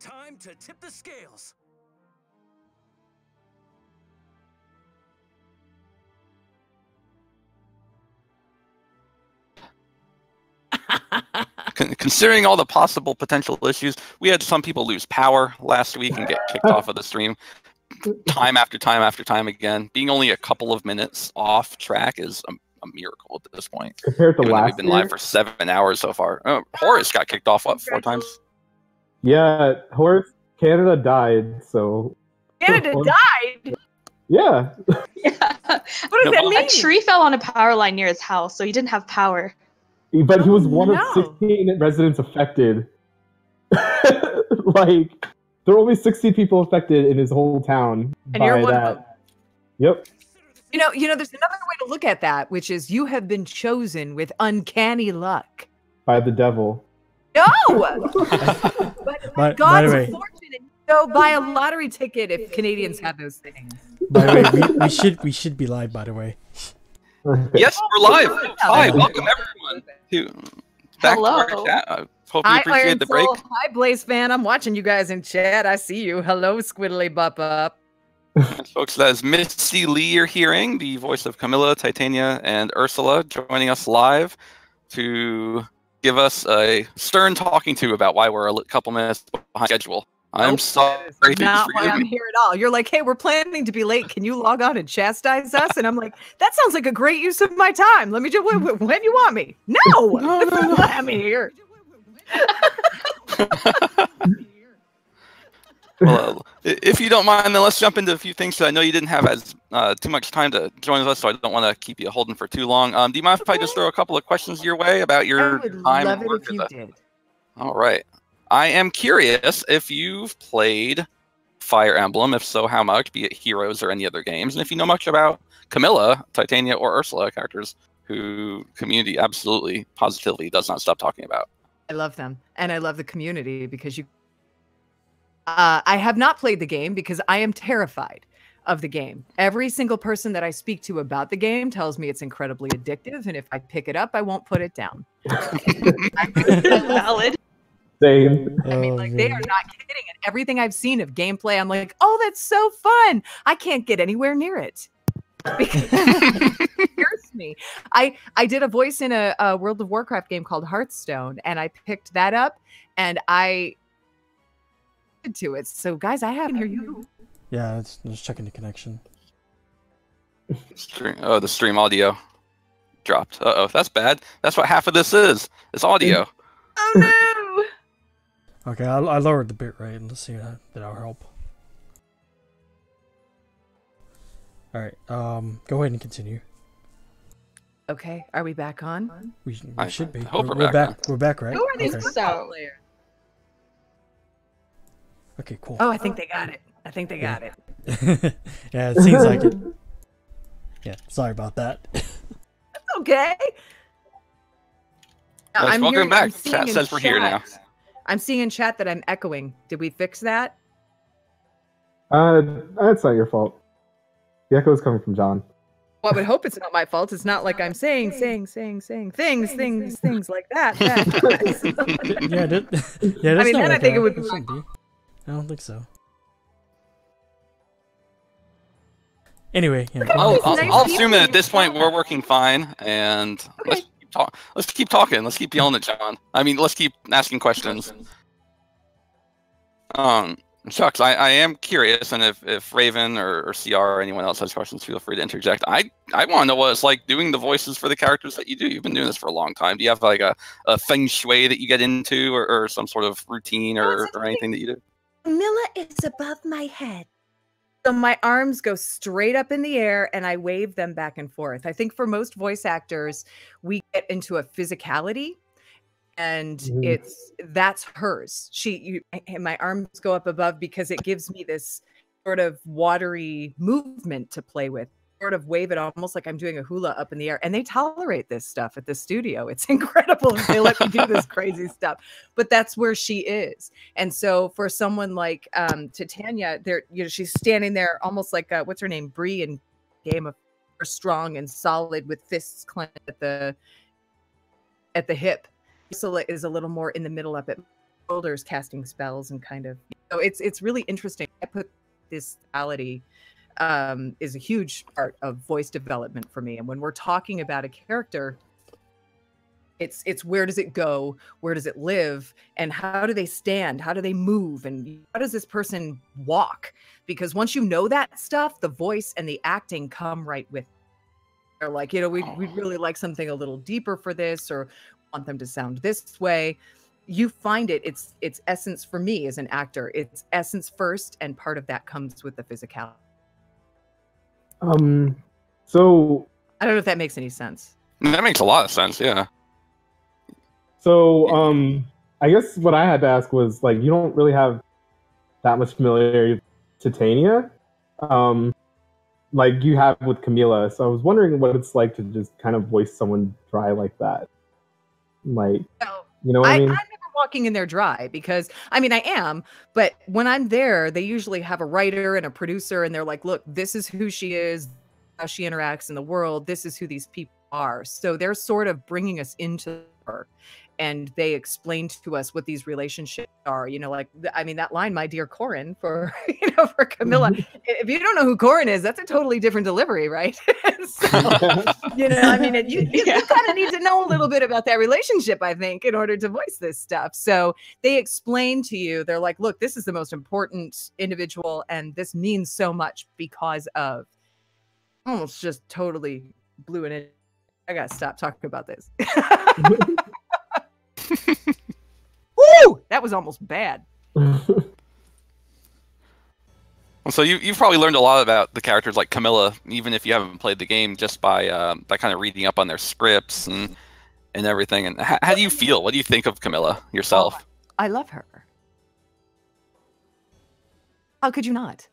Time to tip the scales. Considering all the possible potential issues, we had some people lose power last week and get kicked off of the stream time after time after time again. Being only a couple of minutes off track is a miracle at this point. Compared to last we've been live for 7 hours so far. Horace got kicked off, what, 4 times? Yeah, Horace, Canada died, so... Canada died? Yeah. Yeah. What does that mean? A tree fell on a power line near his house, so he didn't have power. But he was one of 16 residents affected. Like, there were only 16 people affected in his whole town. And you're one of them. Yep. You know, there's another way to look at that, which is you have been chosen with uncanny luck. By the devil. No! By God's the way, fortune, and go buy a lottery ticket if Canadians have those things. by the way, we should be live. By the way. Yes, we're live. Hi, welcome everyone back to our chat. I hope you appreciate the break. Hi, Blaze fan. I'm watching you guys in chat. I see you. Hello, Squiddly Bup Up. Folks, that is Misty Lee you're hearing, the voice of Camilla, Titania, and Ursula, joining us live to give us a stern talking to about why we're a couple minutes behind schedule. I'm sorry. Not why I'm here at all. You're like, hey, we're planning to be late. Can you log on and chastise us? And I'm like, that sounds like a great use of my time. Let me just, when you want me? No, no. Let me here. Well, if you don't mind, then let's jump into a few things. So I know you didn't have as too much time to join us, so I don't want to keep you holding for too long. Do you mind if I just throw a couple of questions your way about your time? I would love it if you did. All right. I am curious if you've played Fire Emblem. If so, how much, be it Heroes or any other games. And if you know much about Camilla, Titania, or Ursula, characters who community absolutely, positively does not stop talking about. I love them. And I love the community because you... I have not played the game because I am terrified of the game. Every single person that I speak to about the game tells me it's incredibly addictive. And if I pick it up, I won't put it down. Valid. Same. I mean, like, they are not kidding. And everything I've seen of gameplay, I'm like, oh, that's so fun. I can't get anywhere near it. Because it scares me. I did a voice in a World of Warcraft game called Hearthstone, and I picked that up, and I to it. So, guys, I haven't heard you. Yeah, it's just checking the connection. Oh, the stream audio dropped. Uh-oh, that's bad. That's what half of this is. It's audio. Oh, no! Okay, I lowered the bitrate. Let's see if that'll help. Alright, go ahead and continue. Okay, are we back on? We should be. I hope we're back. We're back, right? Who are these okay. Okay, cool. Oh, I think they got it. I think they got it. Yeah, it seems like it. Yeah, sorry about that. That's okay. Yes, welcome back. Chat says we're here now. I'm seeing in chat that I'm echoing. Did we fix that? That's not your fault. The echo is coming from John. Well, I would hope it's not my fault. It's not like I'm saying things like that. Yeah, I mean, then I think it would be. I don't think so. Anyway, yeah. I'll assume that at this point we're working fine, and okay. let's keep talking. Let's keep yelling at John. I mean, let's keep asking questions. Shucks, I am curious, and if Raven or CR or anyone else has questions, feel free to interject. I want to know what it's like doing the voices for the characters that you do. You've been doing this for a long time. Do you have like a feng shui that you get into, or some sort of routine or anything that you do? Milla is above my head. So my arms go straight up in the air and I wave them back and forth. I think for most voice actors, we get into a physicality and that's hers. My arms go up above because it gives me this sort of watery movement to play with. Sort of wave it almost like I'm doing a hula up in the air, and they tolerate this stuff at the studio. It's incredible if they let me do this crazy stuff, but that's where she is. And so for someone like Titania, she's standing there almost like what's her name, Bree in Game of Strong and solid with fists clenched at the hip. So is a little more in the middle up at shoulders casting spells and kind of, so it's really interesting. I put this reality is a huge part of voice development for me. And when we're talking about a character, it's where does it go, where does it live, and how do they stand, how do they move, and how does this person walk? Because once you know that stuff, the voice and the acting come right with it. They're like, you know, we'd really like something a little deeper for this, or want them to sound this way. You find it's essence for me as an actor. It's essence first, and part of that comes with the physicality. So I don't know if that makes any sense. That makes a lot of sense. Yeah. So, I guess what I had to ask was, like, you don't really have that much familiarity with Titania, like you have with Camila. So I was wondering what it's like to just kind of voice someone dry like that. Like, you know what I mean? I'm never walking in there dry, because, I mean, I am, but when I'm there, they usually have a writer and a producer, and they're like, look, this is who she is, how she interacts in the world, this is who these people are. So they're sort of bringing us into her. And they explained to us what these relationships are, you know, like, I mean, that line, my dear Corin, for, you know, for Camilla, if you don't know who Corin is, that's a totally different delivery, right? So, you know, I mean, you kind of need to know a little bit about that relationship, I think, in order to voice this stuff. So they explain to you, they're like, look, this is the most important individual, and this means so much because of, almost just totally blew it in. I gotta stop talking about this. Woo! That was almost bad. So you've probably learned a lot about the characters like Camilla, even if you haven't played the game, just by kind of reading up on their scripts and everything. And how do you feel? What do you think of Camilla yourself? Oh, I love her. How could you not?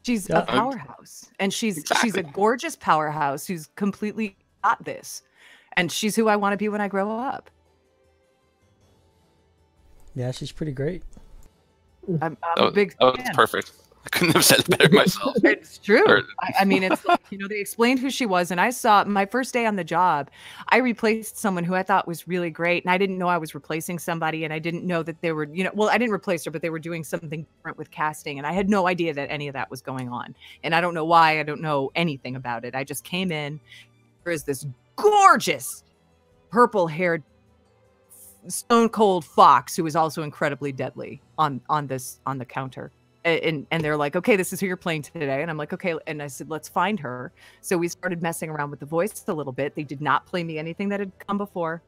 She's a powerhouse, and she's a gorgeous powerhouse who's completely got this, and she's who I want to be when I grow up. Yeah, she's pretty great. I'm a big fan. Oh, it's perfect. I couldn't have said it better myself. It's true. I mean, it's like, you know, they explained who she was, and I saw my first day on the job, I replaced someone who I thought was really great, and I didn't know I was replacing somebody, and I didn't know that they were, you know, well, I didn't replace her, but they were doing something different with casting, and I had no idea that any of that was going on, and I don't know why. I don't know anything about it. I just came in. There is this gorgeous purple-haired stone cold fox who is also incredibly deadly on the counter. And they're like, okay, this is who you're playing today. And I'm like, okay. And I said, let's find her. So we started messing around with the voice a little bit. They did not play me anything that had come before.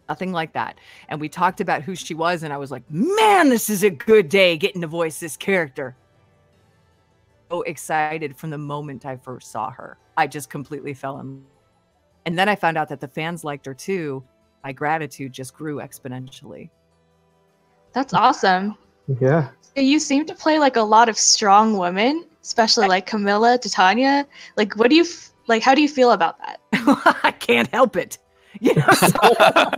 Nothing like that. And we talked about who she was. And I was like, man, this is a good day getting to voice this character. So excited from the moment I first saw her. I just completely fell in love. And then I found out that the fans liked her too. My gratitude just grew exponentially. That's awesome. Yeah. So you seem to play like a lot of strong women, especially like Camilla, Titania. Like, what do you like? How do you feel about that? I can't help it. You know, so, I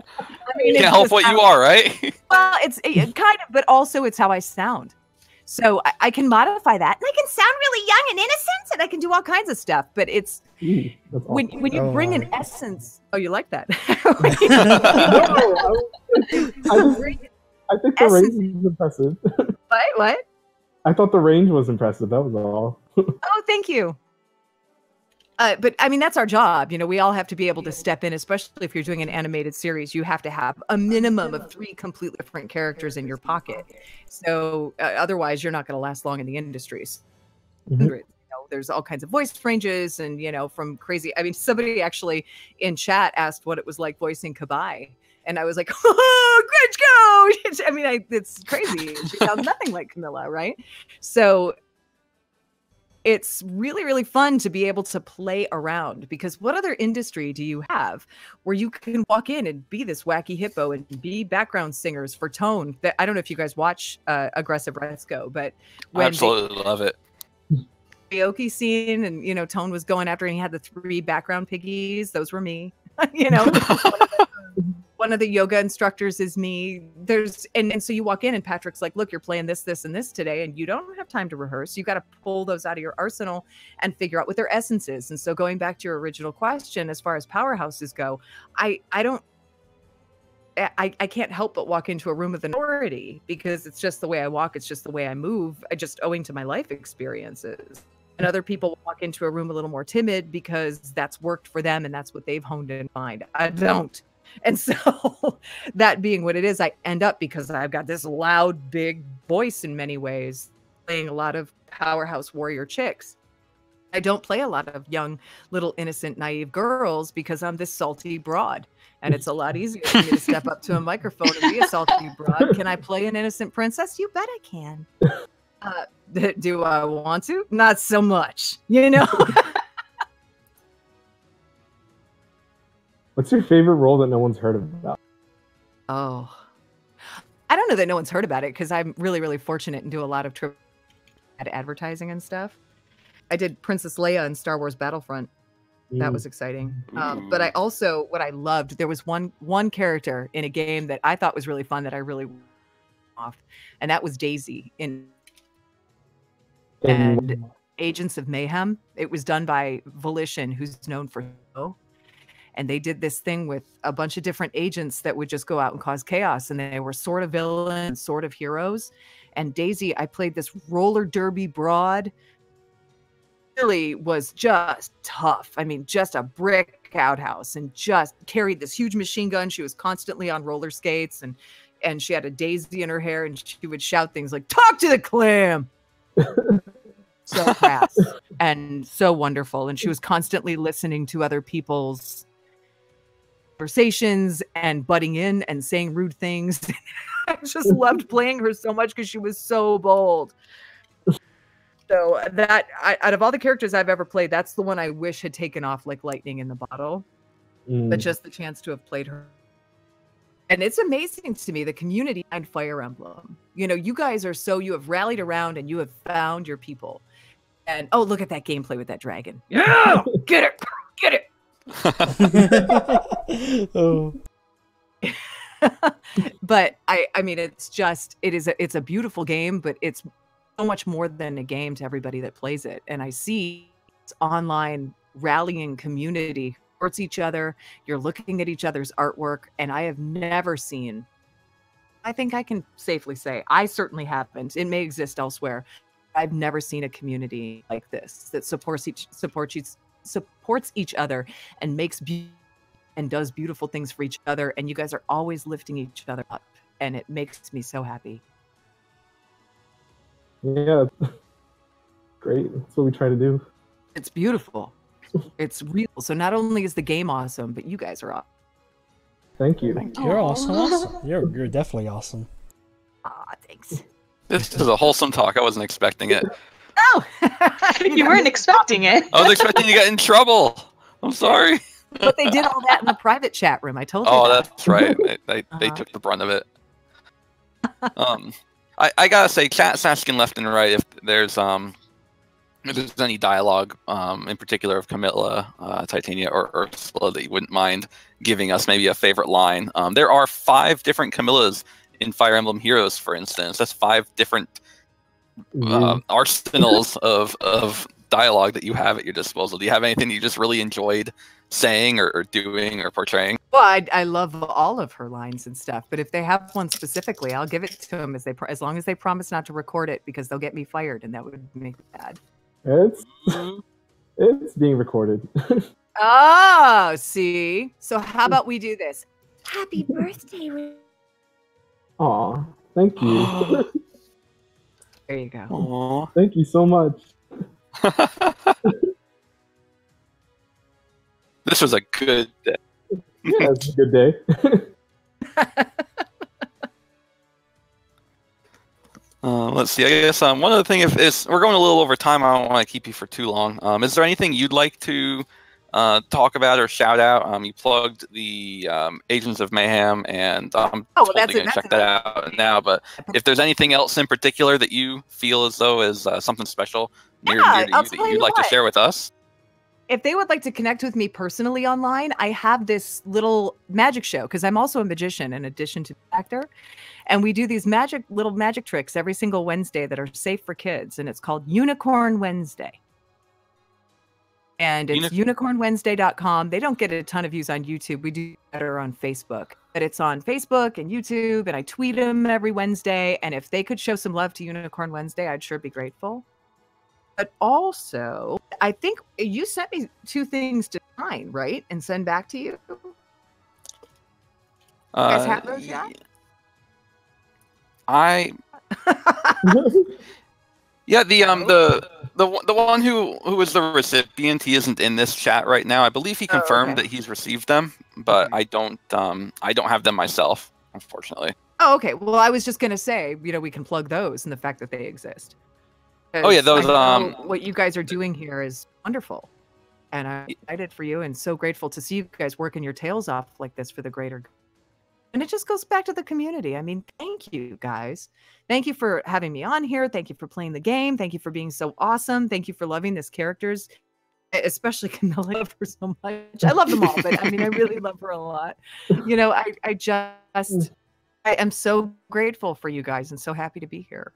mean, Can't help what you are, right? Well, it's kind of, but also it's how I sound. So I can modify that, and I can sound really young and innocent, and I can do all kinds of stuff. But it's when you bring an essence. Oh, you like that? I think the range was impressive. What? I thought the range was impressive. That was all. Oh, thank you. But I mean, that's our job. You know, we all have to be able to step in, especially if you're doing an animated series. You have to have a minimum of 3 completely different characters in your pocket. So otherwise, you're not going to last long in the industries. Mm-hmm. You know, there's all kinds of voice ranges, and, you know, from crazy. I mean, somebody actually in chat asked what it was like voicing Kabai. And I was like, oh, Grinch, go! I mean, it's crazy. She sounds nothing like Camilla, right? So it's really, really fun to be able to play around, because what other industry do you have where you can walk in and be this wacky hippo and be background singers for Tone? That I don't know if you guys watch Aggressive Resco, but I absolutely love it. Karaoke scene, and, you know, Tone was going after, and he had the 3 background piggies. Those were me. You know, one of the yoga instructors is me. And so you walk in, and Patrick's like, look, you're playing this, this, and this today, and you don't have time to rehearse. You got to pull those out of your arsenal and figure out what their essence is. And so going back to your original question, as far as powerhouses go, I don't, I can't help but walk into a room with authority because it's just the way I walk. It's just the way I move. I just owing to my life experiences. And other people walk into a room a little more timid because that's worked for them and that's what they've honed in mind. I don't. And so that being what it is, I end up, because I've got this loud, big voice in many ways, playing a lot of powerhouse warrior chicks. I don't play a lot of young, little, innocent, naive girls because I'm this salty broad. And it's a lot easier for me to step up to a microphone and be a salty broad. Can I play an innocent princess? You bet I can. Do I want to? Not so much, you know? What's your favorite role that no one's heard about? Oh, I don't know that no one's heard about it because I'm really, really fortunate and do a lot of advertising and stuff. I did Princess Leia in Star Wars Battlefront. That was exciting. But I also, what I loved, there was one character in a game that I thought was really fun that I really off, and that was Daisy in and Agents of Mayhem. It was done by Volition, who's known for show. And they did this thing with a bunch of different agents that would just go out and cause chaos. And they were sort of villains, sort of heroes. And Daisy, I played this roller derby broad. Really was just tough. I mean, just a brick outhouse, and just carried this huge machine gun. She was constantly on roller skates, and she had a daisy in her hair, and she would shout things like, "Talk to the clam." So crass and so wonderful. And she was constantly listening to other people's conversations and butting in and saying rude things. I just loved playing her so much because she was so bold. So that, out of all the characters I've ever played, that's the one I wish had taken off like lightning in the bottle. But just the chance to have played her. And it's amazing to me, the community behind Fire Emblem. You know, you guys are you have rallied around and you have found your people. And, oh, look at that gameplay with that dragon. Yeah, get it, get it. Oh. But I mean, it's a beautiful game, but it's so much more than a game to everybody that plays it. And I see it's online rallying community, supports each other. You're looking at each other's artwork, and I have never seen, I think I can safely say, I certainly haven't. It may exist elsewhere. I've never seen a community like this that supports each other and makes and does beautiful things for each other. And you guys are always lifting each other up, and it makes me so happy. Yeah, great. That's what we try to do. It's beautiful. It's real. So not only is the game awesome, but you guys are awesome. Thank you. You're awesome. You're definitely awesome. Ah, thanks. This is a wholesome talk. I wasn't expecting it. Oh, You weren't expecting it. I was expecting to get in trouble. I'm sorry. But they did all that in the private chat room. I told you. Oh, that. that's right. They took the brunt of it. I gotta say, chat's asking left and right if there's any dialogue, in particular of Camilla, Titania, or Ursula that you wouldn't mind giving us, maybe a favorite line. There are 5 different Camillas in Fire Emblem Heroes, for instance. That's 5 different arsenals of dialogue that you have at your disposal. Do you have anything you just really enjoyed saying or doing or portraying? Well, I love all of her lines and stuff, but if they have one specifically, I'll give it to them as long as they promise not to record it, because they'll get me fired, and that would make me bad. It's being recorded. Oh, see? So how about we do this? Happy birthday. Aw, thank you. There you go. Aww. Thank you so much. This was a good day. Yeah, it's a good day. Let's see. I guess one of the things is we're going a little over time. I don't want to keep you for too long. Is there anything you'd like to talk about or shout out? You plugged the Agents of Mayhem, and I'm totally going to check that out now. But if there's anything else in particular that you feel as though is something special near to you that you'd like to share with us? If they would like to connect with me personally online, I have this little magic show, because I'm also a magician in addition to actor. And we do these little magic tricks every single Wednesday that are safe for kids. And it's called Unicorn Wednesday. And it's unicornwednesday.com. They don't get a ton of views on YouTube. We do better on Facebook. that it's on Facebook and YouTube, and I tweet them every Wednesday. And if they could show some love to Unicorn Wednesday, I'd sure be grateful. But also, I think you sent me 2 things to sign, right? And send back to you. You guys have those yet? Yeah, the one who was the recipient, he isn't in this chat right now. I believe he confirmed that he's received them, but I don't have them myself, unfortunately. Oh, okay. Well, I was just gonna say, we can plug those and the fact that they exist. Oh yeah, those what you guys are doing here is wonderful, and I'm excited for you and so grateful to see you guys working your tails off like this for the greater good. And it just goes back to the community. I mean, thank you guys. Thank you for having me on here. Thank you for playing the game. Thank you for being so awesome. Thank you for loving this characters, especially Camilla. I love her so much. I love them all, but I mean, I really love her a lot. I am so grateful for you guys and so happy to be here.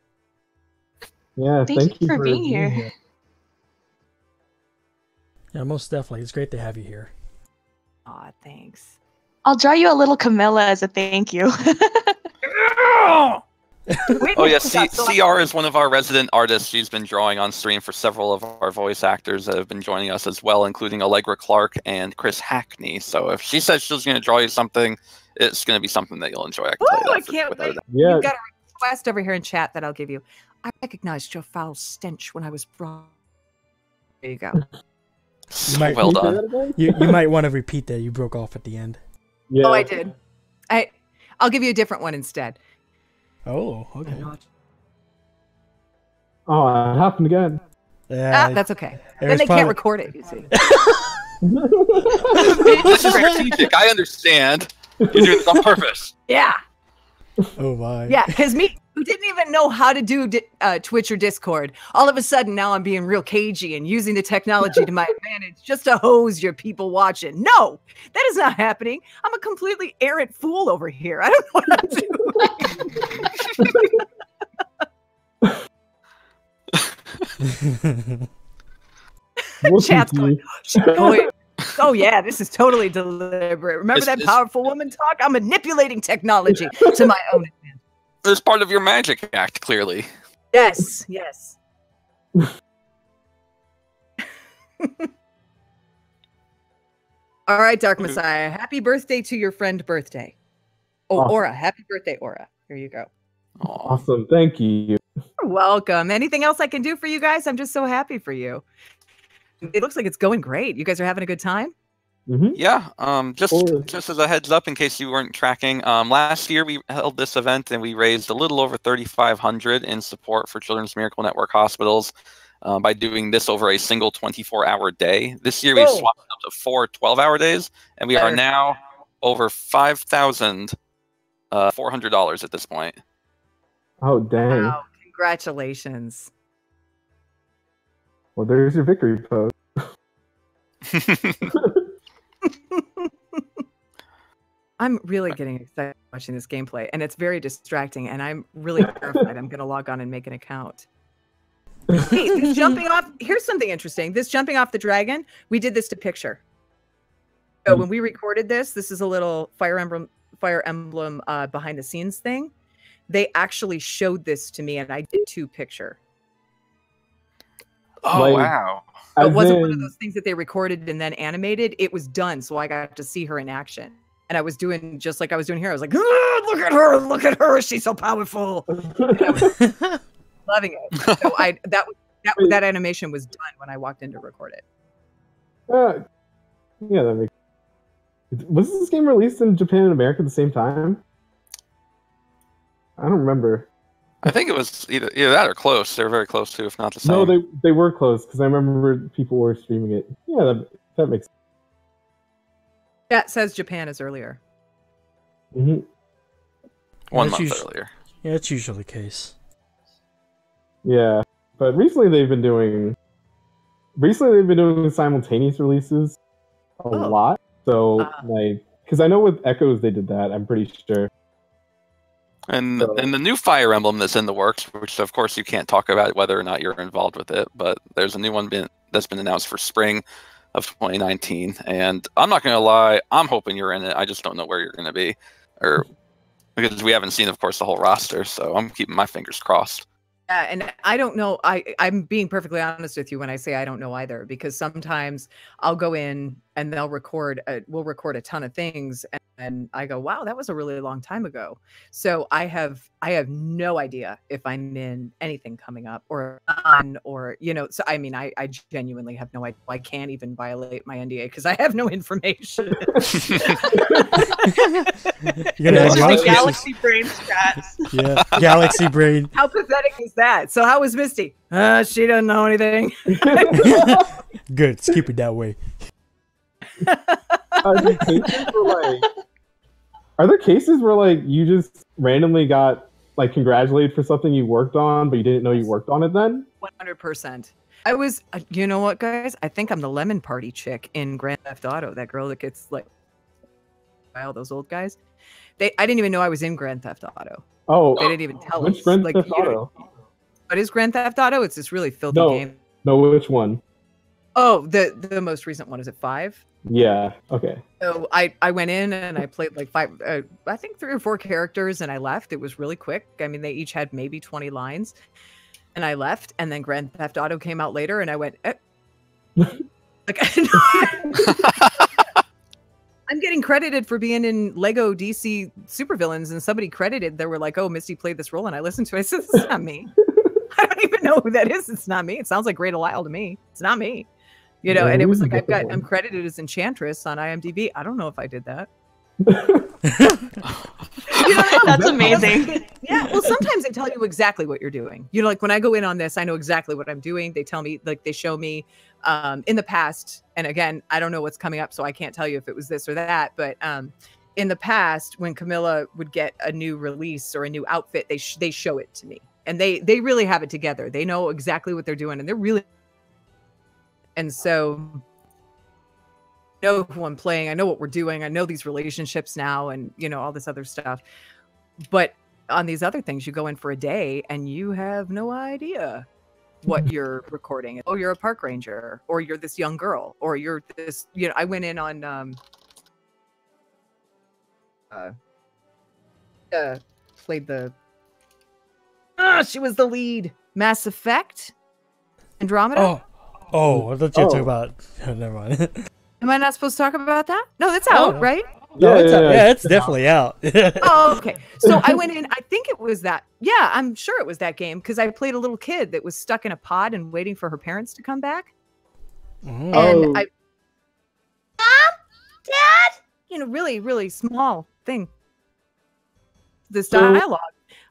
Yeah, thank you for being here. Yeah, most definitely. It's great to have you here. Aw, thanks. I'll draw you a little Camilla as a thank you. Oh yeah, CR is one of our resident artists. She's been drawing on stream for several of our voice actors that have been joining us as well, including Allegra Clark and Chris Hackney. So if she says she's going to draw you something, it's going to be something that you'll enjoy. I can't wait. Yeah. You've got a request over here in chat that I'll give you. I recognized your foul stench when I was brought. There you go. Well done. You might want to repeat that. You broke off at the end. Yeah. Oh, I did. I'll give you a different one instead. Oh, okay. Oh, it happened again. Yeah, that's okay. Then they can't record it, you see. This is strategic. I understand. You're doing this on purpose. Yeah. Oh my. Yeah, because me, who didn't even know how to do Twitch or Discord, all of a sudden now I'm being real cagey and using the technology to my advantage just to hose your people watching. No, that is not happening. I'm a completely errant fool over here. I don't know what to do. Chat's going, oh yeah, this is totally deliberate. Remember that powerful woman talk? I'm manipulating technology to my own advantage. It's part of your magic act, clearly. Yes, yes. All right, Dark Messiah. Happy birthday to your friend Birthday. Oh, awesome. Aura. Happy birthday, Aura. Here you go. Awesome. Thank you. You're welcome. Anything else I can do for you guys? I'm just so happy for you. It looks like it's going great. You guys are having a good time? Mm-hmm. Yeah. Just as a heads up, in case you weren't tracking, last year we held this event and we raised a little over $3,500 in support for Children's Miracle Network hospitals by doing this over a single 24-hour day. This year we swapped up to 4 12-hour days, and we are now over $5,400 at this point. Oh, dang. Wow. Congratulations. Well, there's your victory pose. I'm really getting excited watching this gameplay, and it's very distracting, and I'm really terrified I'm going to log on and make an account. Hey, this jumping off, here's something interesting. This jumping off the dragon, we did this to picture. So when we recorded this is a little Fire Emblem behind the scenes thing. They actually showed this to me, and I did to picture. Oh, wow. It wasn't one of those things that they recorded and then animated. It was done, so I got to see her in action. And I was doing just like I was doing here. I was like, look at her, she's so powerful. Loving it. So that animation was done when I walked in to record it. Yeah, that makes. Was this game released in Japan and America at the same time? I don't remember. I think it was either that or close. They're very close to, if not the same. No, they were close because I remember people were streaming it. Yeah, that makes sense. That says Japan is earlier. Mm-hmm. 1 month earlier. Yeah, that's usually the case. Yeah, but recently they've been doing simultaneous releases a lot. So because I know with Echoes they did that. I'm pretty sure. And the new Fire Emblem that's in the works, which of course you can't talk about whether or not you're involved with it, but there's a new one that's been announced for spring of 2019. And I'm not going to lie, I'm hoping you're in it. I just don't know where you're going to be. or because we haven't seen, of course, the whole roster. So I'm keeping my fingers crossed. Yeah, and I don't know. I'm being perfectly honest with you when I say I don't know either, because sometimes I'll go in and they'll record. We'll record a ton of things, and I go, "Wow, that was a really long time ago." So I have no idea if I'm in anything coming up or on, or So I mean, I genuinely have no idea. I can't even violate my NDA because I have no information. You're gonna have Just a Galaxy. galaxy brain scraps. Yeah, Galaxy Brain. How pathetic is that? So how was Misty? She doesn't know anything. Good, let's keep it that way. Are there cases where like you just randomly got like congratulated for something you worked on, but you didn't know you worked on it then? 100%. I was, you know what, guys? I think I'm the lemon party chick in Grand Theft Auto. That girl that gets like by all those old guys. I didn't even know I was in Grand Theft Auto. Oh, They didn't even tell which us. Grand Like, Theft Auto? What is Grand Theft Auto? It's this really filthy No. game. No, which one? Oh, the most recent one. Is it 5? Yeah. Okay. So I went in and I played like 5, I think 3 or 4 characters, and I left. It was really quick. I mean, they each had maybe 20 lines, and I left. And then Grand Theft Auto came out later, and I went, like, I'm getting credited for being in Lego DC Supervillains, and somebody credited. They were like, "Oh, Misty played this role," and I listened to it. I said, "This is not me. I don't even know who that is. It's not me. It sounds like Great Lyle to me. It's not me." Yeah, And it was who's like the I'm credited as Enchantress on IMDb. I don't know if I did that. That's amazing. Yeah. Well, sometimes they tell you exactly what you're doing. Like when I go in on this, I know exactly what I'm doing. They tell me, like they show me in the past. And again, I don't know what's coming up, so I can't tell you if it was this or that. But in the past, when Camilla would get a new release or a new outfit, they show it to me. And they really have it together. They know exactly what they're doing, and they're really. And so I know who I'm playing. I know what we're doing. I know these relationships now, and all this other stuff. But on these other things, you go in for a day and you have no idea what you're recording. Oh, you're a park ranger, or you're this young girl, or you're this. I went in on played the. She was the lead. Mass Effect, Andromeda. Oh, I thought you were talking about. Never mind. Am I not supposed to talk about that? No, that's out, right? No, it's definitely out. Oh, okay. So I went in. I think it was that. Yeah, I'm sure it was that game, because I played a little kid that was stuck in a pod and waiting for her parents to come back. And Mom, Dad. Really, really small thing. This dialogue.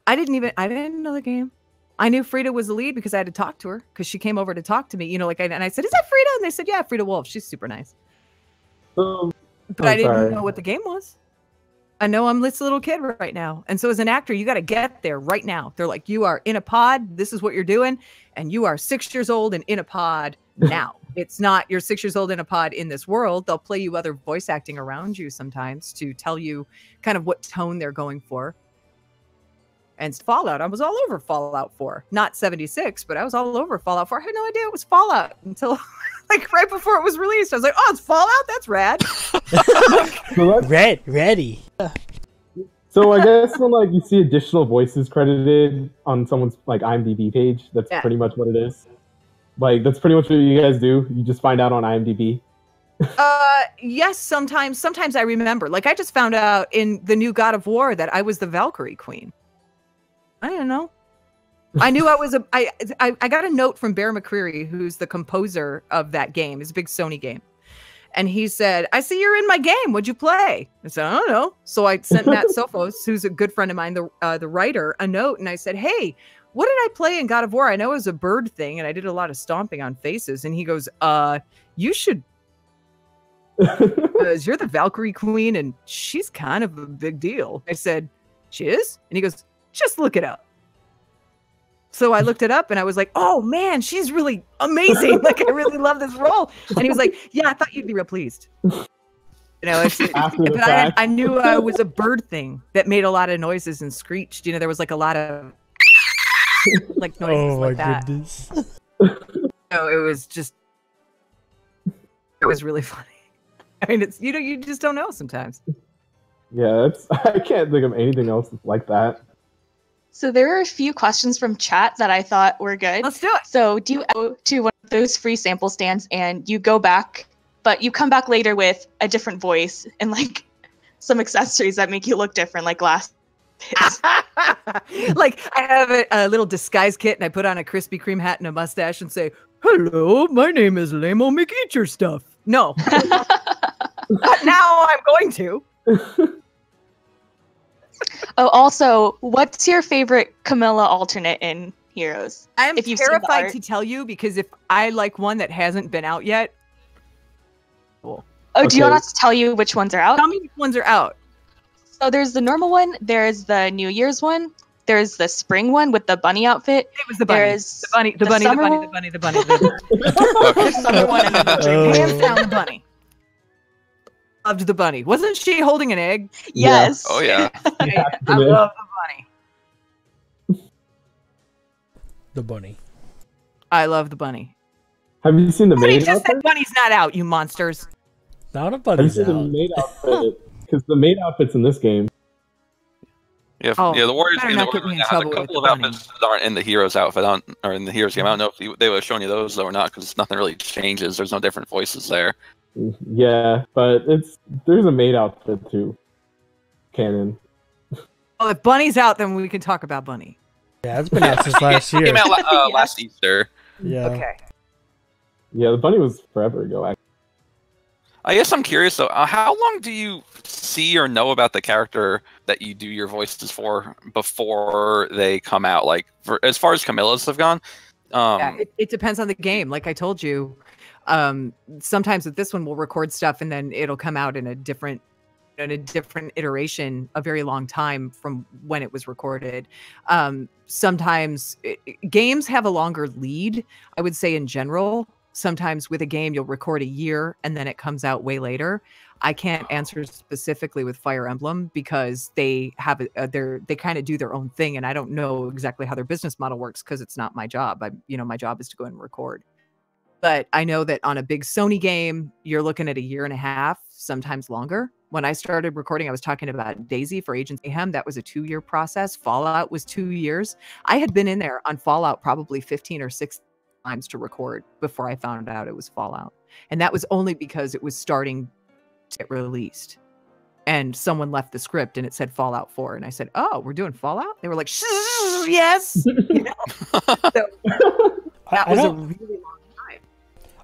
I didn't know the game. I knew Frida was the lead because I had to talk to her, because she came over to talk to me. And I said, "Is that Frida?" And they said, "Yeah, Frida Wolf. She's super nice." But I didn't know what the game was. I know I'm this little kid right now. And so as an actor, you got to get there right now. They're like, "You are in a pod. This is what you're doing. And you are 6 years old and in a pod now." It's not you're 6 years old in a pod in this world. They'll play you other voice acting around you sometimes to tell you kind of what tone they're going for. And Fallout, I was all over Fallout 4. Not 76, but I was all over Fallout 4. I had no idea it was Fallout until like right before it was released. I was like, "Oh, it's Fallout? That's rad." Ready. So I guess when like you see additional voices credited on someone's like IMDb page, that's pretty much what it is. Like that's pretty much what you guys do. You just find out on IMDb. Yes, sometimes I remember. Like I just found out in the new God of War that I was the Valkyrie Queen. I didn't know. I knew I was I got a note from Bear McCreary, who's the composer of that game. It's a big Sony game. And he said, "I see you're in my game. What'd you play?" I said, "I don't know." So I sent Matt Sophos, who's a good friend of mine, the writer, a note. And I said, "Hey, what did I play in God of War? I know it was a bird thing, and I did a lot of stomping on faces." And he goes, "You should, because you're the Valkyrie Queen, and she's kind of a big deal." I said, "She is?" And he goes, "Just look it up." So I looked it up and I was like, "Oh man, she's really amazing. Like I really love this role." And he was like, "Yeah, I thought you'd be real pleased." But I knew it was a bird thing that made a lot of noises and screeched. There was like a lot of like noises like that. Goodness. So it was really funny. I mean, it's you just don't know sometimes. Yeah, I can't think of anything else like that. So there are a few questions from chat that I thought were good. Let's do it. So do you go to one of those free sample stands and you go back, but you come back later with a different voice and like some accessories that make you look different, like glasses? Like I have a little disguise kit and I put on a Krispy Kreme hat and a mustache and say, "Hello, my name is Lamo McEat Stuff." No. But now I'm going to. Oh, also, what's your favorite Camilla alternate in Heroes? I'm If you've seen the terrified art. to tell you because if I like one that hasn't been out yet, Oh, do you Okay. want us to tell you which ones are out? tell me which ones are out. So there's the normal one, there's the New Year's one, there's the spring one with the bunny outfit. It was the bunny. There's The bunny, the the bunny, the summer bunny, one. the bunny, the bunny, the bunny. The summer one and then the Oh. hands down the bunny. Loved the bunny. Wasn't she holding an egg? Yes. Oh yeah. I love the bunny. The bunny. I love the bunny. Have you seen the Somebody maid just said outfit? bunny's not out, you monsters. Now the Have you bunny's seen the out. maid outfit? Because the maid outfit's in this game. Yeah, Oh, yeah. The Warriors better game, not the get me in Warriors has a trouble with couple the of bunny. outfits that aren't in the Heroes outfit, or in the Heroes game. I don't know if they would have shown you those though or not, because nothing really changes. There's no different voices there. Yeah, but there's a maid outfit too. Canon. Oh, if bunny's out, then we can talk about bunny. Yeah, it's been out since last It year. came out Yeah. last Easter. Yeah. Okay. Yeah, the bunny was forever ago. Actually. I guess I'm curious though. How long do you see or know about the character that you do your voices for before they come out? Like, as far as Camilla's have gone. Yeah, it depends on the game. Like I told you, sometimes with this one we'll record stuff and then it'll come out in a different iteration a very long time from when it was recorded. Sometimes games have a longer lead, I would say in general. Sometimes with a game you'll record a year and then it comes out way later. I can't answer specifically with Fire Emblem because they have they kind of do their own thing, and I don't know exactly how their business model works because it's not my job. My job is to go and record. But I know that on a big Sony game, you're looking at a year and a half, sometimes longer. When I started recording, I was talking about Daisy for Agents of Mayhem. That was a 2-year process. Fallout was 2 years. I had been in there on Fallout probably 15 or 16 times to record before I found out it was Fallout. And that was only because it was starting to get released. And someone left the script and it said Fallout 4. And I said, "Oh, we're doing Fallout?" They were like, "Yes." You know? So that was a really long time.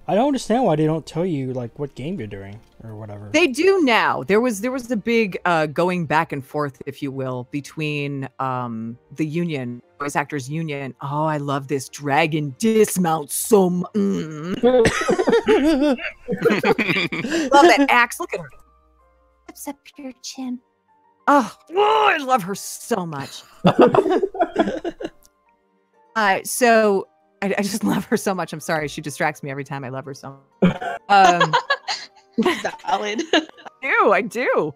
I don't understand why they don't tell you like what game you're doing or whatever. They do now. There was a big going back and forth, if you will, between the union, voice actors union. Oh, I love this dragon dismount so much. Love that axe. Look at her. Lips up your chin. Oh, I love her so much. So I just love her so much. I'm sorry. She distracts me every time. I love her so much. Valid. I do.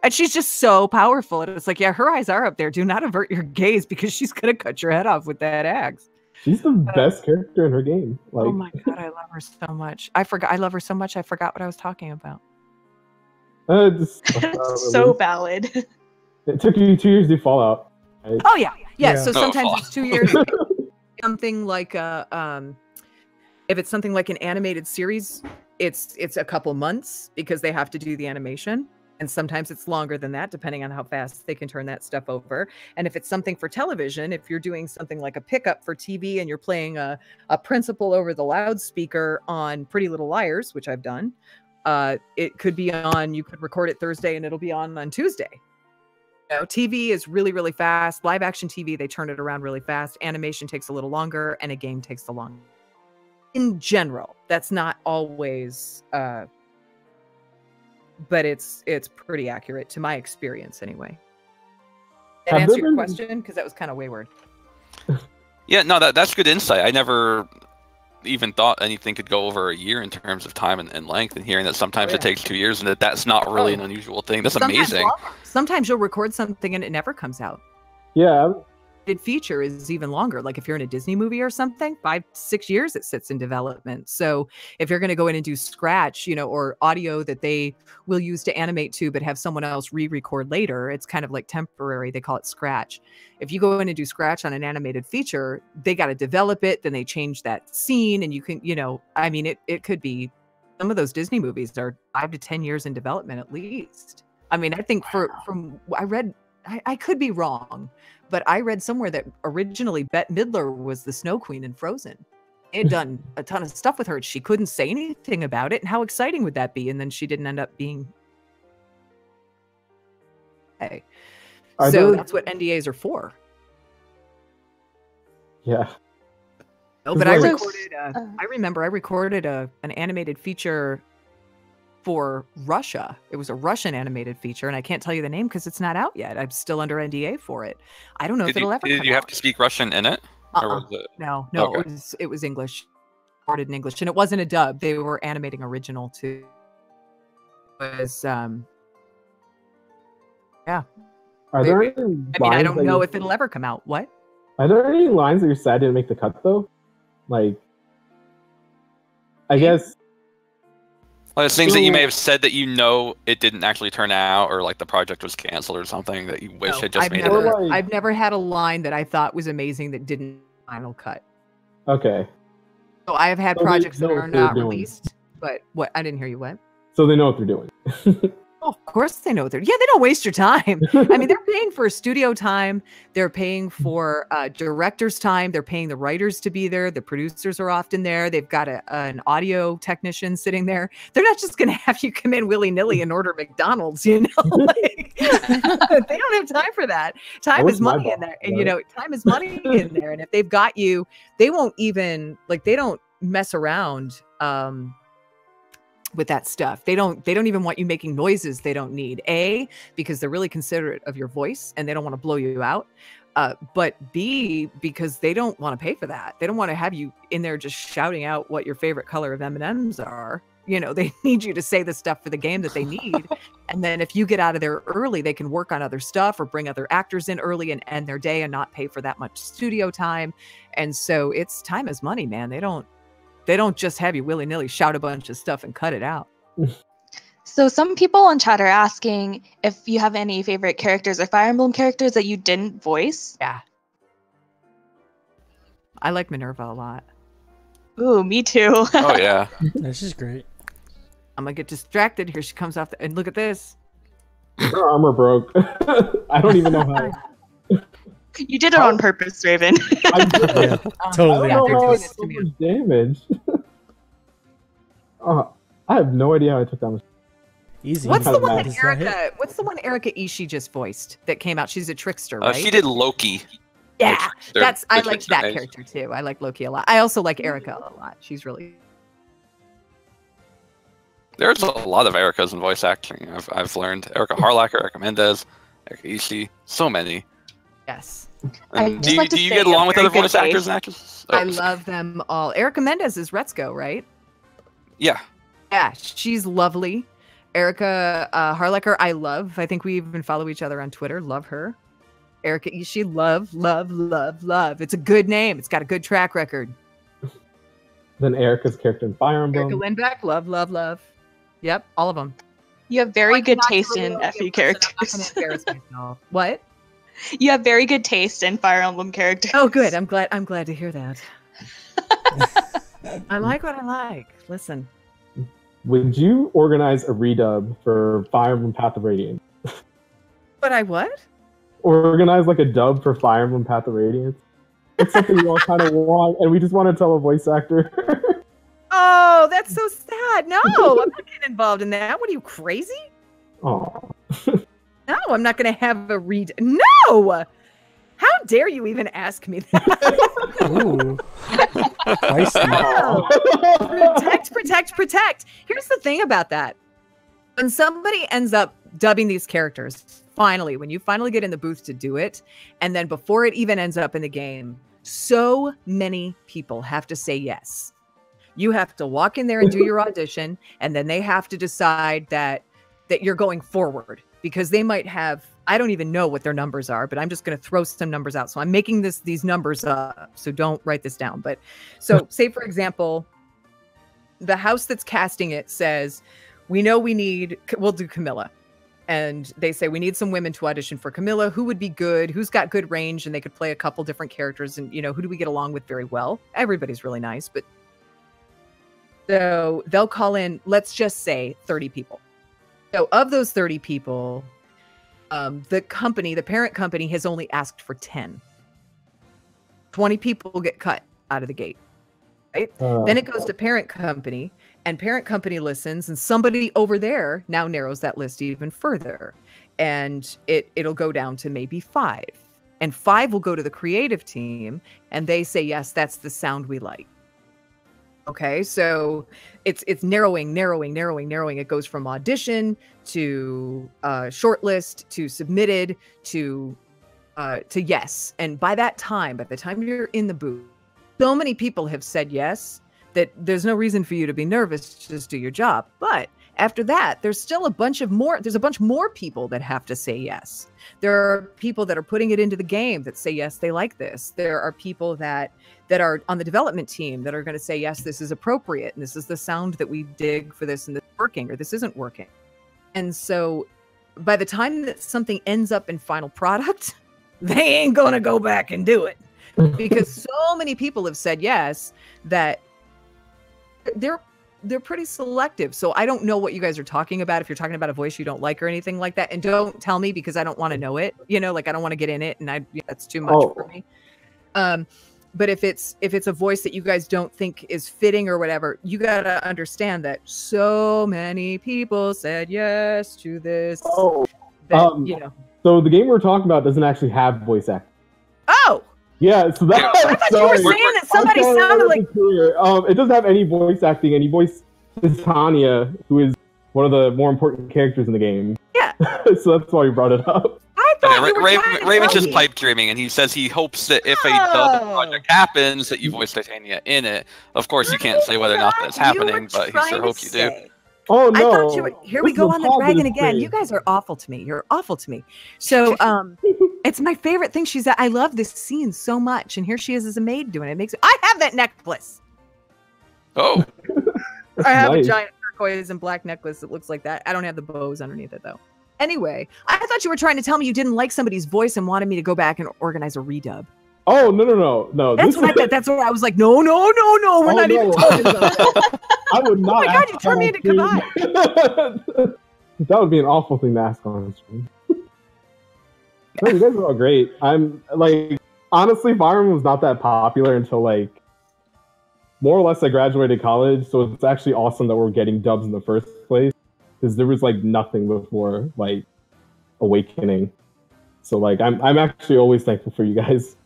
And she's just so powerful. And it's like, yeah, her eyes are up there. Do not avert your gaze because she's going to cut your head off with that axe. She's the best character in her game. Like, Oh my God, I love her so much. I love her so much. I forgot what I was talking about. So valid. It took you 2 years to do Fallout. Right? Oh yeah. Yeah. Yeah. So Oh, sometimes fuck. it's 2 years. Something like if it's something like an animated series, it's a couple months because they have to do the animation. And sometimes it's longer than that, depending on how fast they can turn that stuff over. And if it's something for television, if you're doing something like a pickup for TV and you're playing a principal over the loudspeaker on Pretty Little Liars, which I've done, it could be on, you could record it Thursday and it'll be on Tuesday. You know, TV is really, really fast. Live action TV, they turn it around really fast. Animation takes a little longer and a game takes a long. In general, that's not always, but it's pretty accurate to my experience anyway. Did that Have answer there your been- question? Because that was kind of wayward. Yeah, no, that's good insight. I never even thought anything could go over a year in terms of time and length, and hearing that sometimes Oh, it yeah. takes 2 years and that's not really an unusual thing. That's Sometimes amazing. longer. Sometimes you'll record something and it never comes out. Yeah, feature is even longer. Like if you're in a Disney movie or something, 5-6 years it sits in development. So if you're going to go in and do scratch, you know, or audio that they will use to animate to, but have someone else re-record later, it's kind of like temporary. They call it scratch. If you go in and do scratch on an animated feature, they got to develop it. Then they change that scene, and you can, you know, I mean, it could be, some of those Disney movies are 5 to 10 years in development at least. I mean, I think I could be wrong, but I read somewhere that originally Bette Midler was the Snow Queen in Frozen. They had done a ton of stuff with her. She couldn't say anything about it. And how exciting would that be? And then she didn't end up being. Hey. So that's what NDAs are for. Yeah. No, but I remember I recorded an animated feature for Russia. It was a Russian animated feature, and I can't tell you the name because it's not out yet. I'm still under NDA for it. I don't know if it'll ever come Did you have to speak Russian in it? Or was it... No, Okay. it was English, recorded in English, and it wasn't a dub. They were animating original too. It was yeah. Are there any I mean, I lines don't that know you- if it'll ever come out. What? Are there any lines that you're sad didn't make the cut though? Like, I guess. Well, there's things that you may have said that you know it didn't actually turn out, or like the project was canceled or something that you wish had just made it. I've never had a line that I thought was amazing that didn't final cut. Okay. So I have had So they projects that know are what they're not doing. released. But what? I didn't hear you. What? So they know what they're doing. Oh, of course they know what they're. Yeah, they don't waste your time. I mean, they're paying for studio time. They're paying for director's time. They're paying the writers to be there. The producers are often there. They've got an audio technician sitting there. They're not just going to have you come in willy-nilly and order McDonald's, you know? Like, they don't have time for that. Time is money in there. And, you know, time is money in there. And if they've got you, they won't even, like, they don't mess around with that stuff. They don't even want you making noises they don't need. A, because they're really considerate of your voice and they don't want to blow you out. But B, because they don't want to pay for that. They don't want to have you in there just shouting out what your favorite color of M&Ms are. You know, they need you to say the stuff for the game that they need. And then if you get out of there early, they can work on other stuff or bring other actors in early and end their day and not pay for that much studio time. And so it's time is money, man. They don't just have you willy-nilly shout a bunch of stuff and cut it out. So some people in chat are asking if you have any favorite characters or Fire Emblem characters that you didn't voice. Yeah. I like Minerva a lot. Ooh, me too. Oh yeah. This is great. I'm gonna get distracted. Here she comes off and look at this. Her armor broke. I don't even know how. You did it on purpose, Raven. I did. Yeah, totally. I don't they're know how doing I this took to so me. much damage. I have no idea how I took that much. Easy. What's the Kinda one mad. Does that that hit? Erica? What's the one Erica Ishii just voiced that came out? She's a trickster, right? She did Loki. Yeah, Trickster- that's. I the liked trickster that phase. character too. I like Loki a lot. I also like Erica a lot. She's really. There's a lot of Ericas in voice acting. I've learned Erica Harlacher, Erica Mendez, Erica Ishii, so many. Yes. I'd And just like to do you say get you along have with other very good voice actors taste. and actresses? Oh, I love them all. Erica Mendez is Retzko, right? Yeah. Yeah, she's lovely. Erica Harlacher, I love. I think we even follow each other on Twitter. Love her. Erica Ishii, love, love, love, love. It's a good name. It's got a good track record. Then Erica's character in Fire Emblem. Erica Lindbeck, love, love, love. Yep, all of them. You have very Like, good not to taste really in be a FE person, I'm not characters. gonna embarrass myself. What? You have very good taste in Fire Emblem characters. Oh, good. I'm glad to hear that. I like what I like. Listen. Would you organize a redub for Fire Emblem Path of Radiance? But I what? Organize like a dub for Fire Emblem Path of Radiance? It's something we all kind of want, and we just want to tell a voice actor. Oh, that's so sad. No, I'm not getting involved in that. What are you, crazy? Oh, No, I'm not going to have a read. No! How dare you even ask me that? Ooh. Feisty. No. Protect, protect, protect. Here's the thing about that. When somebody ends up dubbing these characters, finally, when you finally get in the booth to do it, and then before it even ends up in the game, so many people have to say yes. You have to walk in there and do your audition, and then they have to decide that you're going forward, because they might have, I don't even know what their numbers are, but I'm just going to throw some numbers out. So I'm making these numbers up. So don't write this down. But so say, for example, the house that's casting it says, we'll do Camilla. And they say, we need some women to audition for Camilla. Who would be good? Who's got good range? And they could play a couple different characters. And, who do we get along with very well? Everybody's really nice. But so they'll call in, let's just say 30 people. So of those 30 people, the parent company has only asked for 10. 20 people get cut out of the gate. Right? Then it goes to parent company. And parent company listens, and somebody over there now narrows that list even further. And it'll go down to maybe 5. And 5 will go to the creative team, and they say, yes, that's the sound we like. Okay, so it's narrowing. It goes from audition to shortlist to submitted to yes. And by the time you're in the booth, so many people have said yes that there's no reason for you to be nervous. Just do your job. But after that, there's still a bunch more people that have to say yes. There are people that are putting it into the game that say, yes, they like this. There are people that are on the development team that are going to say, yes, this is appropriate. And this is the sound that we dig for this, and this is working, or this isn't working. And so by the time that something ends up in final product, they ain't going to go back and do it. Because so many people have said yes that they're pretty selective. So I don't know what you guys are talking about. If you're talking about a voice you don't like or anything like that, and don't tell me, because I don't want to know it. I don't want to get in it, and that's too much for me. But if it's a voice that you guys don't think is fitting or whatever, you gotta understand that so many people said yes to this. So the game we're talking about doesn't actually have voice acting. Oh. Yeah, so that. I thought you were saying that somebody sounded like. It doesn't have any voice acting. Any voice is Tanya, who is one of the more important characters in the game. Yeah. So that's why we brought it up. I thought Raven's just pipe dreaming, and he says he hopes that if a Delta project happens, that you voice Titania in it. Of course, you can't say whether or not that's happening, but he sure hopes you do. Oh no! I thought you were. Here we go on the dragon again. You guys are awful to me. You're awful to me. So, it's my favorite thing. I love this scene so much, and here she is as a maid doing it. I have that necklace. Oh. I have a giant turquoise and black necklace that looks like that. I don't have the bows underneath it though. Anyway, I thought you were trying to tell me you didn't like somebody's voice and wanted me to go back and organize a redub. Oh no! That's what I thought. That's what I was like. No. We're not even talking about that. I would not. Oh my God! You turned me into Kabai. That would be an awful thing to ask on stream. No, you guys are all great. I'm honestly, Fireman was not that popular until more or less I graduated college. So it's actually awesome that we're getting dubs in the first place, because there was nothing before Awakening. So I'm actually always thankful for you guys.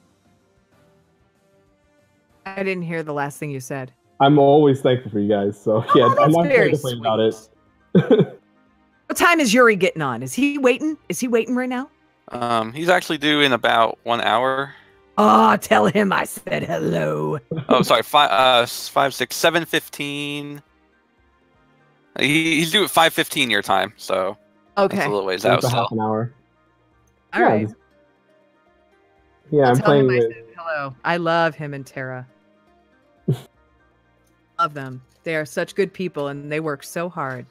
I didn't hear the last thing you said. I'm always thankful for you guys. So yeah, I'm not going to complain about it. What time is Yuri getting on? Is he waiting? Is he waiting right now? He's actually due in about 1 hour. Oh, tell him I said hello. Oh, sorry. 5, 6, 7:15. He's due at 5:15 your time, so okay, that's a little ways out. So half an hour. All right. Yeah, I'm playing. I said hello. I love him and Tara. Love them. They are such good people, and they work so hard.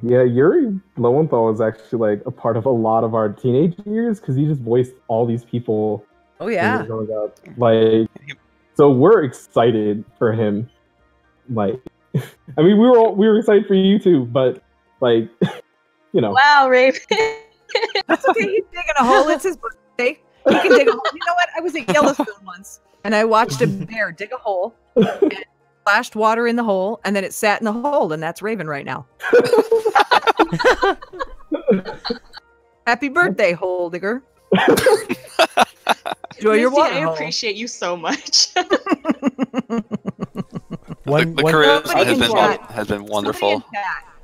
Yeah, Yuri Lowenthal was actually a part of a lot of our teenage years, because he just voiced all these people. Oh yeah. Growing up. So we're excited for him. I mean, we were excited for you too, but Wow, Raven. That's okay. He's digging a hole. It's his birthday. He can dig a hole. You know what? I was at Yellowstone once, and I watched a bear dig a hole. And splashed water in the hole, and then it sat in the hole, and that's Raven right now. Happy birthday, hole digger. Enjoy your water. I appreciate you so much. The charisma has been wonderful.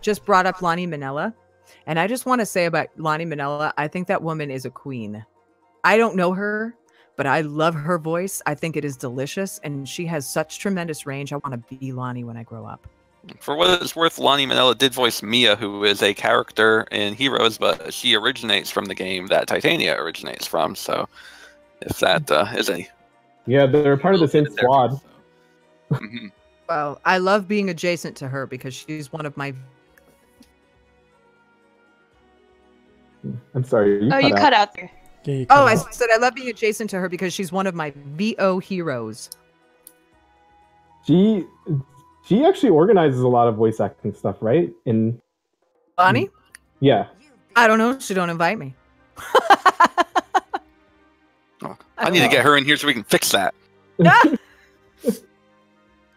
Just brought up Lonnie Minella, and I just want to say about Lonnie Minella, I think that woman is a queen. I don't know her, but I love her voice. I think it is delicious, and she has such tremendous range. I want to be Lonnie when I grow up. For what it's worth, Lonnie Manella did voice Mia, who is a character in Heroes, but she originates from the game that Titania originates from. So, if that is a Yeah, they're part of the same squad. Mhm. Well, I love being adjacent to her because she's one of my. I'm sorry. You cut out there. Yeah, you cut Oh, I out. said I love being adjacent to her because she's one of my VO heroes. She actually organizes a lot of voice acting stuff, right? Bonnie? Yeah. I don't know. She don't invite me. I need to get her in here so we can fix that.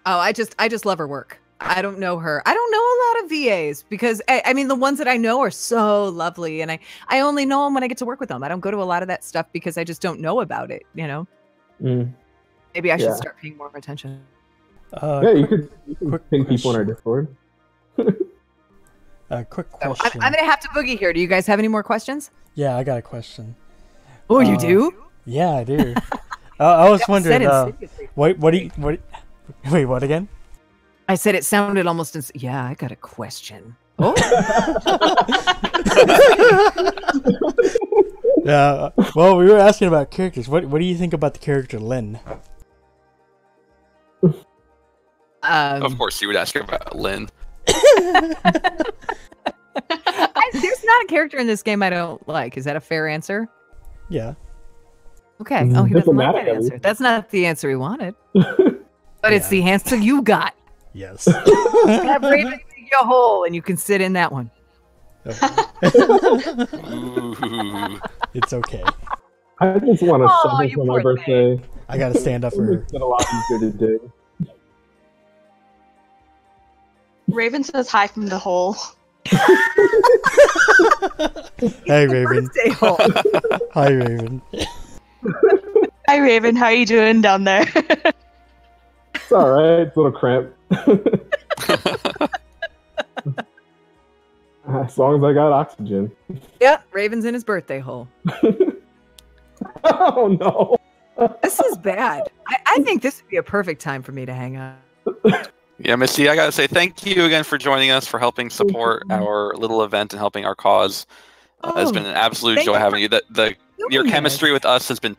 Oh, I just love her work. I don't know her. I don't know a lot of VAs because I mean the ones that I know are so lovely, and I only know them when I get to work with them. I don't go to a lot of that stuff because I just don't know about it. You know. Mm. Maybe I should Yeah. start paying more attention. Yeah, you could quick ping people in our question. Discord. Quick So question. I'm gonna have to boogie here. Do you guys have any more questions? Yeah, I got a question. Oh, you do? Yeah, I do. I was That wondering. said insidiously. Wait, what again? I said it sounded almost. Yeah, I got a question. Oh, Yeah. Well, we were asking about characters. What do you think about the character Lynn? Of course, you would ask about Lynn. there's not a character in this game I don't like. Is that a fair answer? Yeah. Okay. Oh, he doesn't like Diplomatic, that at answer. least. That's not the answer he wanted. But it's the answer you got. Yes. Have Raven dig you a hole, and you can sit in that one. Ooh. It's okay. I just want to Oh, shovel you for my poor birthday. I gotta stand up It for her. makes it a lot easier to do. Raven says hi from the hole. Hey, Raven. Birthday hole. Hi, Raven. Hi, Raven. How are you doing down there? It's all right. It's a little cramped. As long as I got oxygen. Yep, Raven's in his birthday hole. Oh no. This is bad. I think this would be a perfect time for me to hang out. Yeah, Misty, I gotta say thank you again for joining us, for helping support our little event and helping our cause. It's been an absolute thank joy you having you. Your doing chemistry this. with us has been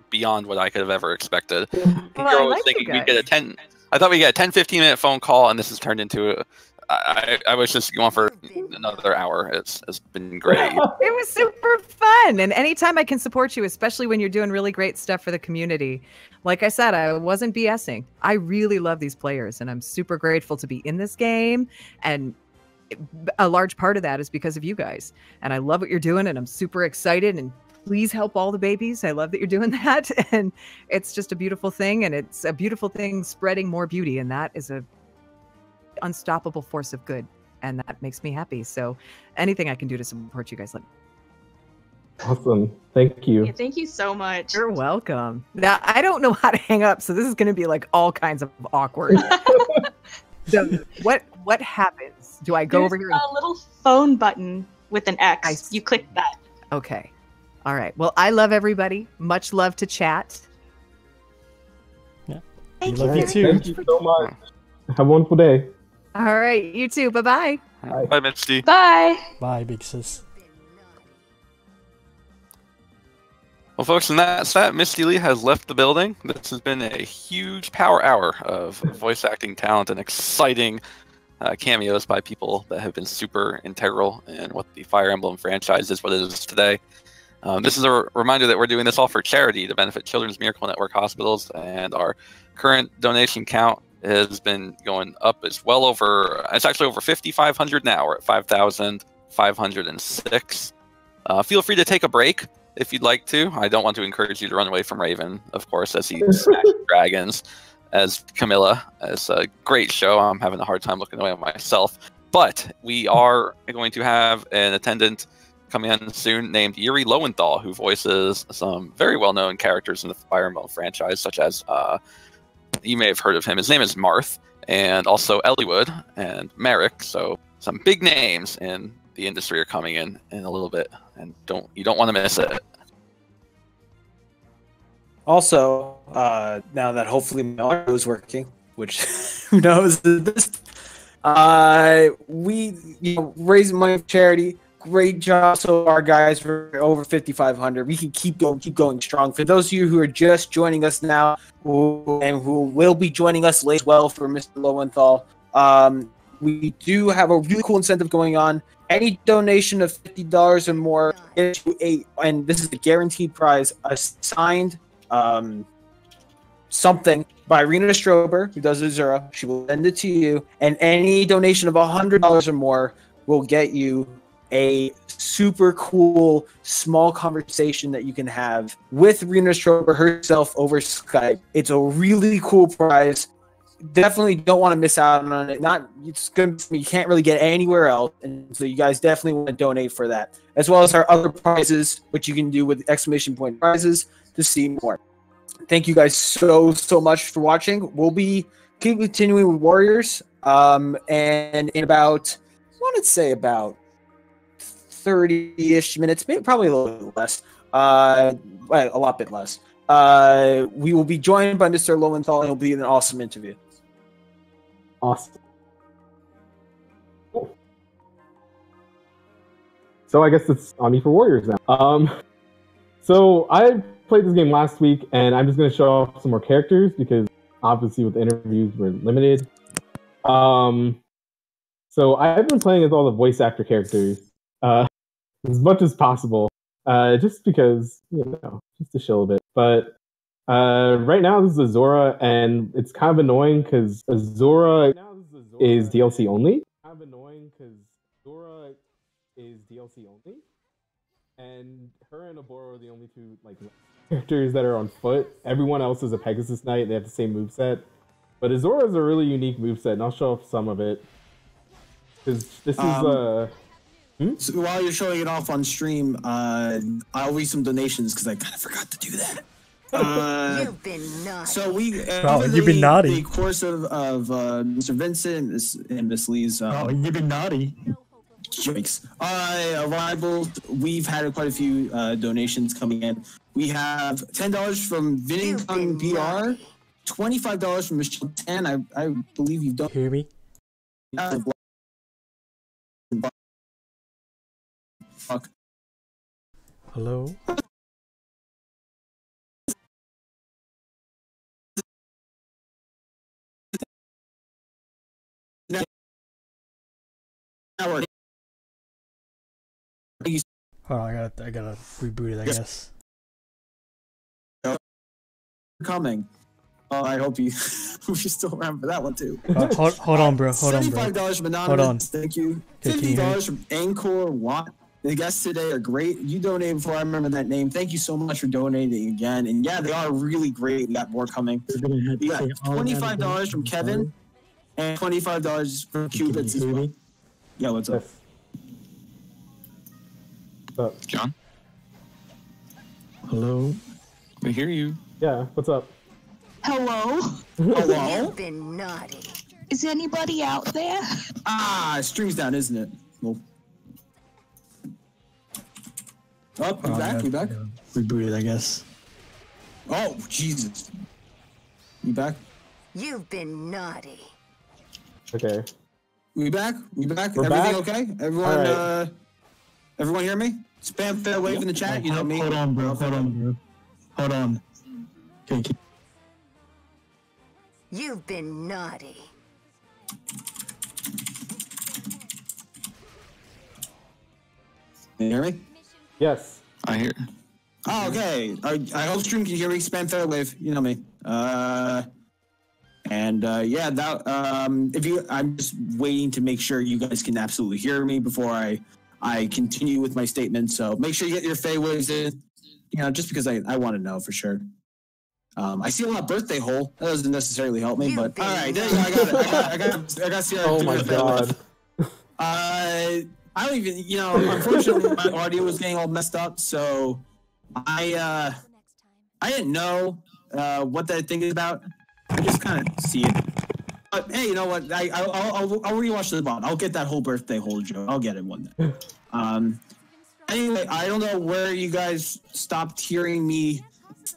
beyond what I could have ever expected. Well, You're I always like you thinking we'd get guys. I thought we'd get a 10-15 minute phone call, and this has turned into I was just going for another hour. It's been great. It was super fun. And anytime I can support you, especially when you're doing really great stuff for the community. Like I said, I wasn't BSing. I really love these players, and I'm super grateful to be in this game. And a large part of that is because of you guys. And I love what you're doing, and I'm super excited. And please help all the babies. I love that you're doing that. And it's just a beautiful thing. And it's a beautiful thing spreading more beauty. And that is a unstoppable force of good. And that makes me happy. So anything I can do to support you guys, let me. Awesome. Thank you. Yeah, thank you so much. You're welcome. Now, I don't know how to hang up, so this is going to be like all kinds of awkward. So what happens? Do I go There's over here? And... a little phone button with an X. I You click that. Okay. All right. Well, I love everybody. Much love to chat. Yeah. Thank We love you you very too. much Thank you for so much. Have a wonderful day. All right. You too. Bye-bye. Bye, Misty. Bye. Bye, big sis. Well, folks, and that's that. Misty Lee has left the building. This has been a huge power hour of voice acting talent and exciting cameos by people that have been super integral in what the Fire Emblem franchise is, what it is today. This is a reminder that we're doing this all for charity to benefit Children's Miracle Network hospitals, and our current donation count has been going up. It's actually over 5,500 now. We're at 5,506. Feel free to take a break if you'd like to. I don't want to encourage you to run away from Raven, of course, as he smashed dragons as Camilla. It's a great show. I'm having a hard time looking away at myself. But we are going to have an attendant coming in soon named Yuri Lowenthal, who voices some very well-known characters in the Fire Emblem franchise, such as, you may have heard of him. His name is Marth, and also Eliwood and Merrick. So some big names in the industry are coming in a little bit, and you don't want to miss it. Also, now that hopefully my audio is working, which who knows at this, We raising money for charity. Great job so far, guys. For over 5,500. We can keep going strong. For those of you who are just joining us now, and who will be joining us later as well for Mr. Lowenthal, we do have a really cool incentive going on. Any donation of $50 or more gets you and this is a guaranteed prize, a signed something by Rena Strober, who does Azura. She will send it to you, and any donation of $100 or more will get you a super cool small conversation that you can have with Rena Strober herself over Skype. It's a really cool prize. Definitely don't want to miss out on it. You can't really get anywhere else, and so you guys definitely want to donate for that, as well as our other prizes, which you can do with exclamation point prizes to see more. Thank you guys so much for watching. We'll keep continuing with Warriors, and in about, I want to say about 30-ish minutes, maybe probably a little bit less, a lot bit less. We will be joined by Mr. Lowenthal, and it'll be an awesome interview. Awesome. Cool. So I guess it's on me for Warriors now. So I played this game last week, and I'm just going to show off some more characters because obviously with the interviews we're limited. So I've been playing as all the voice actor characters as much as possible, just because, just to chill a bit. But right now this is Azura, and it's kind of annoying because Azura is DLC only. And her and Oboro are the only two characters that are on foot. Everyone else is a Pegasus Knight. They have the same moveset. But Azura is a really unique moveset, and I'll show off some of it. Because this is So while you're showing it off on stream, I'll read some donations because I kind of forgot to do that. You've been naughty. So we you've been naughty. The course of Mr. Vincent and Miss Lee's. You've been naughty. Yikes. Arrival. We've had quite a few donations coming in. We have $10 from Vinnington BR, $25 from Michelle 10. I believe you've done. Hear me? Fuck. Hello? Oh, I gotta reboot it, I guess. Coming. Oh, I hope you still around for that one too. Hold on, bro. Hold on, bro. $75 from Anonymous. Hold on. Thank you. Okay, $50 from Angkor Watt. The guests today are great. You donated before I remember that name. Thank you so much for donating again. And yeah, they are really great. We got more coming. We got $25 from Kevin and $25 from Cubits as well. Yeah, what's up? What's up? John? Hello? We hear you. Yeah, what's up? Hello? Hello? You've been naughty. Is anybody out there? Stream's down, isn't it? Well. Oh, we back? We back? Reboot it, I guess. Oh, Jesus. We back? You've been naughty. Okay. We back? We back? We're Everything back? okay? Everyone, right. Everyone hear me? Spam fair wave in the chat. You know me. Hold on, bro. Hold on. Okay. You've been naughty. Can you hear me? Yes. I hear. Oh, okay. I hope stream can hear me. Spam fair wave. You know me. Yeah, that I'm just waiting to make sure you guys can absolutely hear me before I continue with my statement. So make sure you get your fey waves in. Just because I want to know for sure. I see a lot of birthday hole. That doesn't necessarily help me, but all right, there you go. I got it. I got to see. Oh my god. I don't even. Unfortunately, my audio was getting all messed up, so I didn't know what that thing is about. I just kind of see it. But hey, you know what? I'll rewatch the bot. I'll get that whole birthday hole joke. I'll get it one day. Anyway, I don't know where you guys stopped hearing me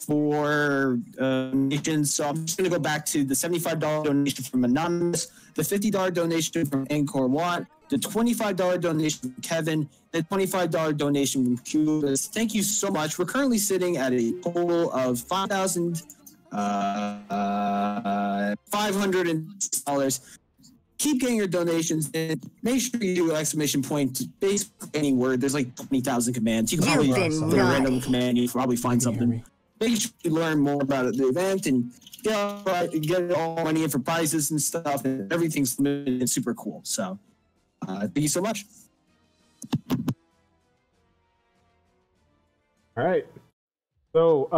for donations. So I'm just going to go back to the $75 donation from Anonymous, the $50 donation from Angkor Wat, the $25 donation from Kevin, the $25 donation from Cubas. Thank you so much. We're currently sitting at a total of $5,506. Keep getting your donations in. Make sure you do exclamation point basically any word. There's like 20,000 commands. You can probably You've been put a random naughty. command. You can probably find Can you hear something. me? Make sure you learn more about the event and get all money in for prizes and stuff. And everything's limited and super cool. So thank you so much. All right. So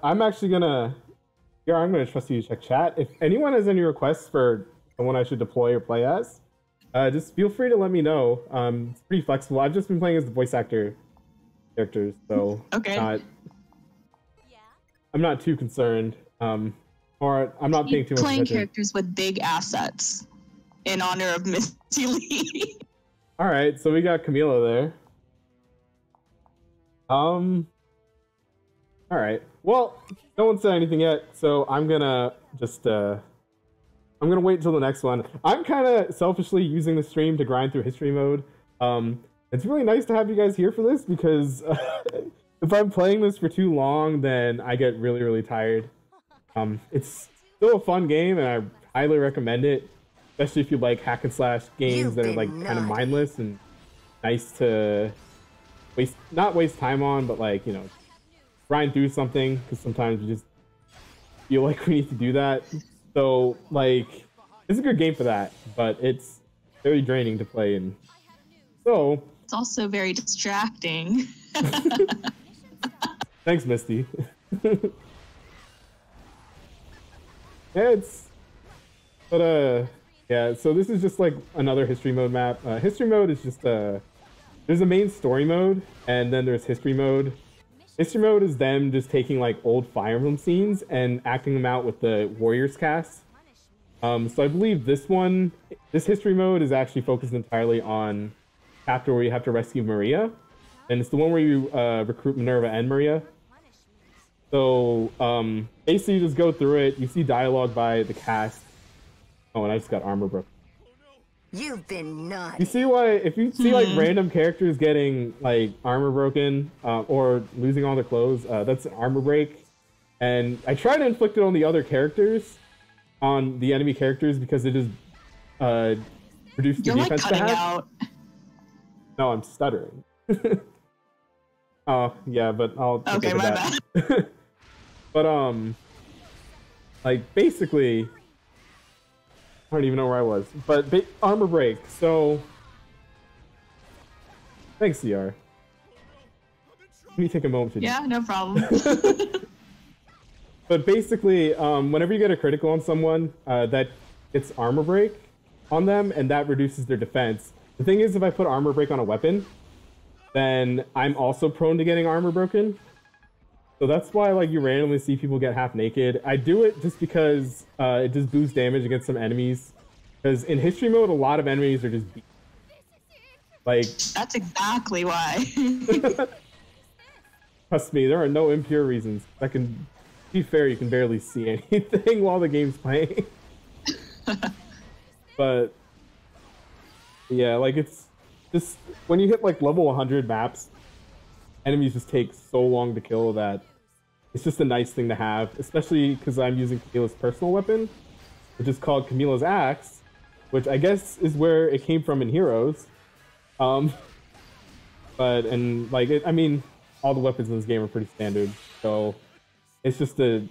I'm actually gonna. Yeah, I'm gonna trust you to check chat. If anyone has any requests for someone I should deploy or play as, just feel free to let me know. It's pretty flexible. I've just been playing as the voice actor characters, so Okay. I'm not too concerned. Or I'm not paying too much Playing attention. characters with big assets in honor of Misty Lee. All right, so we got Camila there. All right. Well, no one said anything yet, so I'm gonna just I'm gonna wait until the next one. I'm kind of selfishly using the stream to grind through history mode. It's really nice to have you guys here for this because if I'm playing this for too long, then I get really, really tired. It's still a fun game, and I highly recommend it, especially if you like hack and slash games You've that are been like kind of naughty. mindless and nice to not waste time on, but like, you know, grind through something, because sometimes we just feel like we need to do that. So like, it's a good game for that, but it's very draining to play. And so It's also very distracting. thanks, Misty. Yeah, yeah, so this is just like another history mode map. History mode is just there's a main story mode, and then there's history mode. History mode is them just taking like old Fire Emblem scenes and acting them out with the Warriors cast. So I believe this history mode is actually focused entirely on chapter where you have to rescue Maria, and it's the one where you recruit Minerva and Maria. So basically, you just go through it. You see dialogue by the cast. Oh, and I just got armor broken. You've been naughty. You see why? If you see like random characters getting like armor broken or losing all their clothes, that's an armor break. And I try to inflict it on the other characters, on the enemy characters, because it just reduces the You're like defense to cutting have. out. No, I'm stuttering. Oh yeah, but I'll. Okay, my bad. But like basically, I don't even know where I was. But armor break. So thanks, CR. Let me take a moment to. Yeah, no problem. But basically, whenever you get a critical on someone, that gets armor break on them, and that reduces their defense. The thing is, if I put armor break on a weapon, then I'm also prone to getting armor broken. So that's why like you randomly see people get half naked. I do it just because it just boosts damage against some enemies. Because in history mode, a lot of enemies are just beat. Like, That's exactly why. trust me, there are no impure reasons. I can be fair, you can barely see anything while the game's playing. But yeah, like it's just when you hit like level 100 maps, enemies just take so long to kill that it's just a nice thing to have, especially because I'm using Camila's personal weapon, which is called Camila's Axe, which I guess is where it came from in Heroes. And like I mean, all the weapons in this game are pretty standard, so it's just a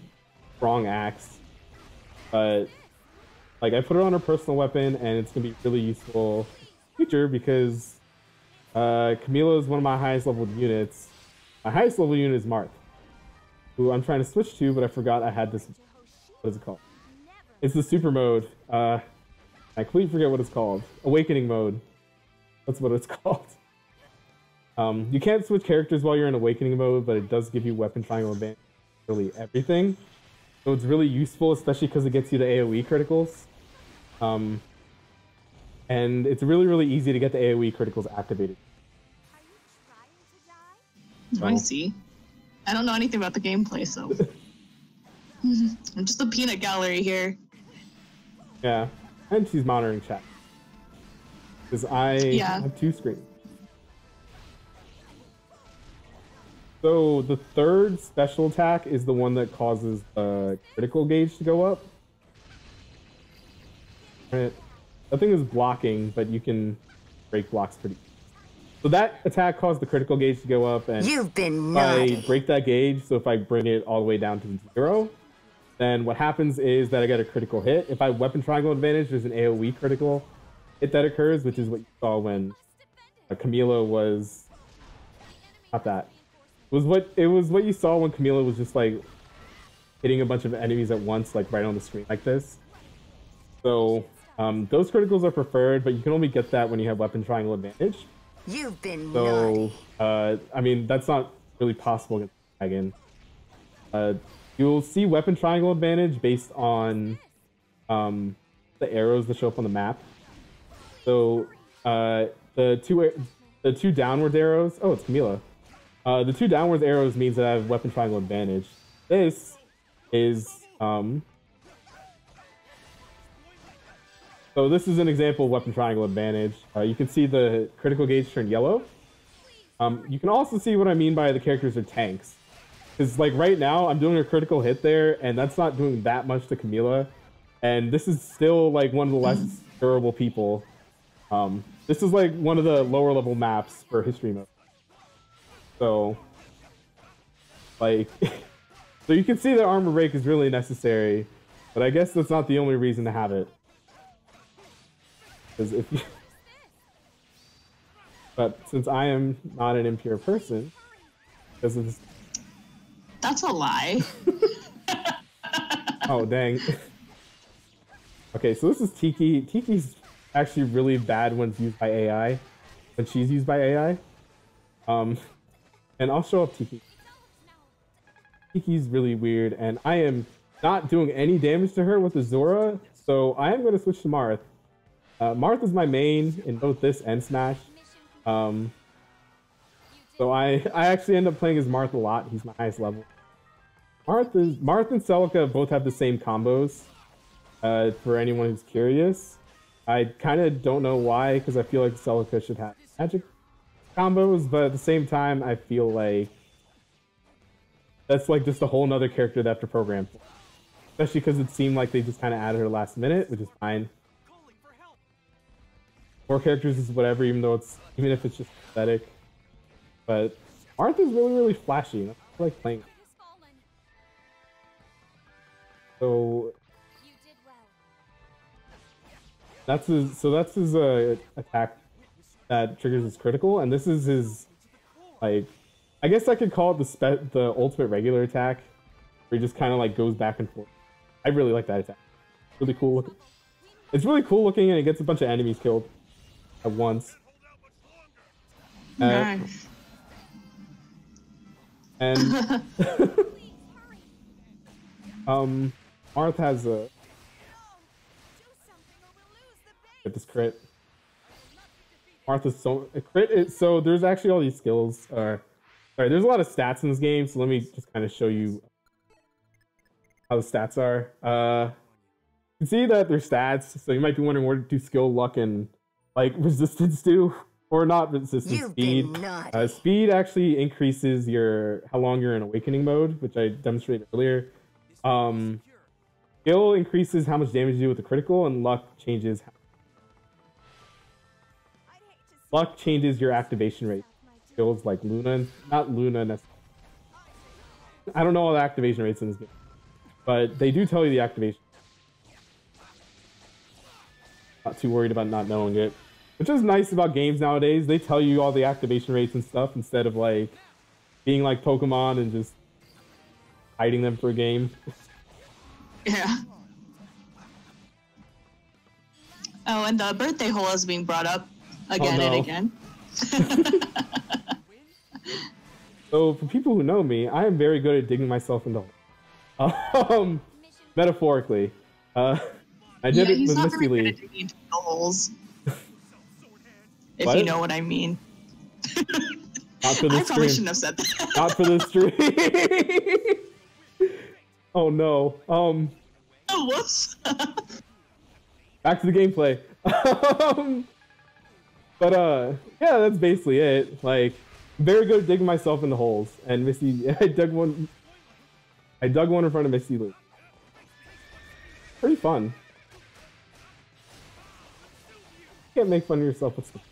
strong axe. But like I put it on her personal weapon, and it's gonna be really useful in the future because Camila is one of my highest leveled units. My highest level unit is Marth, who I'm trying to switch to, but I forgot I had this. What is it called? It's the super mode. I completely forget what it's called. Awakening mode. That's what it's called. You can't switch characters while you're in awakening mode, but it does give you weapon triangle advantage. Really everything. So it's really useful, especially because it gets you the AoE criticals. And it's really, really easy to get the AoE criticals activated. I see. I don't know anything about the gameplay, so. I'm just a peanut gallery here. Yeah, and she's monitoring chat. Because I have 2 screens. So the third special attack is the one that causes the critical gauge to go up. Right. That thing is blocking, but you can break blocks pretty easily. So that attack caused the critical gauge to go up, and You've been if naughty. I break that gauge, so if I bring it all the way down to 0, then what happens is that I get a critical hit. If I weapon triangle advantage, there's an AoE critical hit that occurs, which is what you saw when Camila was... Not that. It was what you saw when Camila was just like hitting a bunch of enemies at once, like right on the screen like this. So those criticals are preferred, but you can only get that when you have weapon triangle advantage. You've been So naughty. I mean that's not really possible against the dragon. You'll see weapon triangle advantage based on the arrows that show up on the map. So the two downward arrows. Oh, it's Camila. The 2 downward arrows means that I have weapon triangle advantage. This is so this is an example of weapon triangle advantage. You can see the critical gauge turn yellow. You can also see what I mean by the characters are tanks. Because like right now, I'm doing a critical hit there, and that's not doing that much to Camila. And this is still like one of the less durable people. This is like one of the lower level maps for history mode. So, like, so you can see that armor break is really necessary, but I guess that's not the only reason to have it. Because if you... But since I am not an impure person, because of this... That's a lie. Oh, dang. Okay, so this is Tiki. Tiki's actually really bad when it's used by AI. When she's used by AI. And I'll show up Tiki. Tiki's really weird, and I am not doing any damage to her with Azura, so I am going to switch to Marth. Marth is my main in both this and Smash. So I actually end up playing as Marth a lot. He's my highest level. Marth and Celica both have the same combos. For anyone who's curious, I kind of don't know why, because I feel like Celica should have magic combos, but at the same time, I feel like that's like just a whole nother character they have to program for. Especially because it seemed like they just kind of added her last minute, which is fine. More characters is whatever, even if it's just pathetic. But Marth is really, really flashy. I like playing. So that's his attack that triggers his critical, and this is his, like, I guess I could call it the ultimate regular attack, where he just kind of like goes back and forth. I really like that attack. Really cool looking. It's really cool looking, and it gets a bunch of enemies killed at once. Nice. And Marth has a get this crit. Martha's so a crit. So there's actually all these skills. Sorry, there's a lot of stats in this game. So let me just kind of show you how the stats are. You can see that they're stats. So you might be wondering what do skill, luck, and like resistance do, or not resistance. You've speed. been naughty. Speed actually increases how long you're in awakening mode, which I demonstrated earlier. Skill increases how much damage you do with the critical, and luck changes. Luck changes your activation rate. Skills like Luna, not Luna necessarily. I don't know all the activation rates in this game, but they do tell you the activation. Not too worried about not knowing it, which is nice about games nowadays. They tell you all the activation rates and stuff instead of like being like Pokemon and just hiding them for a game. Yeah. Oh, and the birthday hole is being brought up again and again. So, for people who know me, I am very good at digging myself into holes. Metaphorically. I did it with Misty Lee. Good at digging into the holes. If What? you know what I mean. Not for the I probably stream. shouldn't have said that. Not for the stream. Oh no. Oh, whoops. Back to the gameplay. But yeah, that's basically it. Like, very good at digging myself in the holes. And Misty, I dug one in front of Misty Lou. Pretty fun. You can't make fun of yourself with stuff.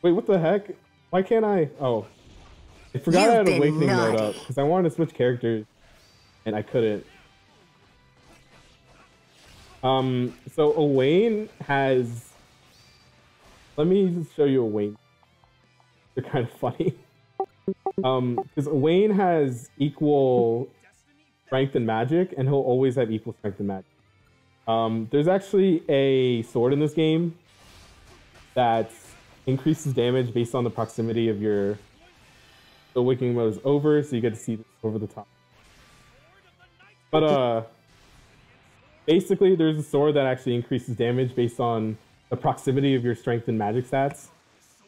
Wait, what the heck? Why can't I? Oh, I forgot I had Awakening mode up because I wanted to switch characters, and I couldn't. So Owain has. Let me just show you Owain. They're kind of funny. Because Owain has equal strength and magic, and he'll always have equal strength and magic. There's actually a sword in this game that increases damage based on the proximity of your Awakening mode is over, so you get to see this over the top. But basically, there's a sword that actually increases damage based on the proximity of your strength and magic stats,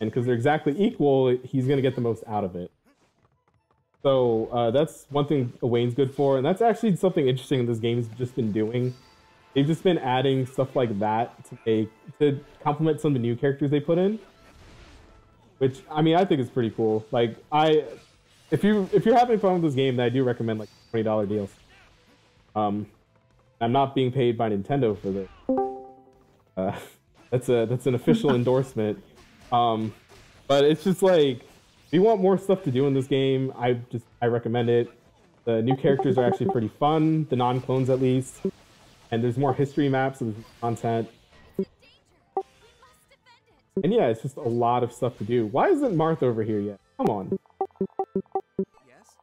and because they're exactly equal, he's gonna get the most out of it. So that's one thing Owain's good for, and that's actually something interesting this game's just been doing. They've just been adding stuff like that to complement some of the new characters they put in, which I mean I think is pretty cool. Like if you're having fun with this game, then I do recommend like $20 deals. I'm not being paid by Nintendo for this. That's an official endorsement. But it's just like if you want more stuff to do in this game, I recommend it. The new characters are actually pretty fun, the non-clones at least. And there's more history maps and content. And yeah, it's just a lot of stuff to do. Why isn't Marth over here yet? Come on. Yes?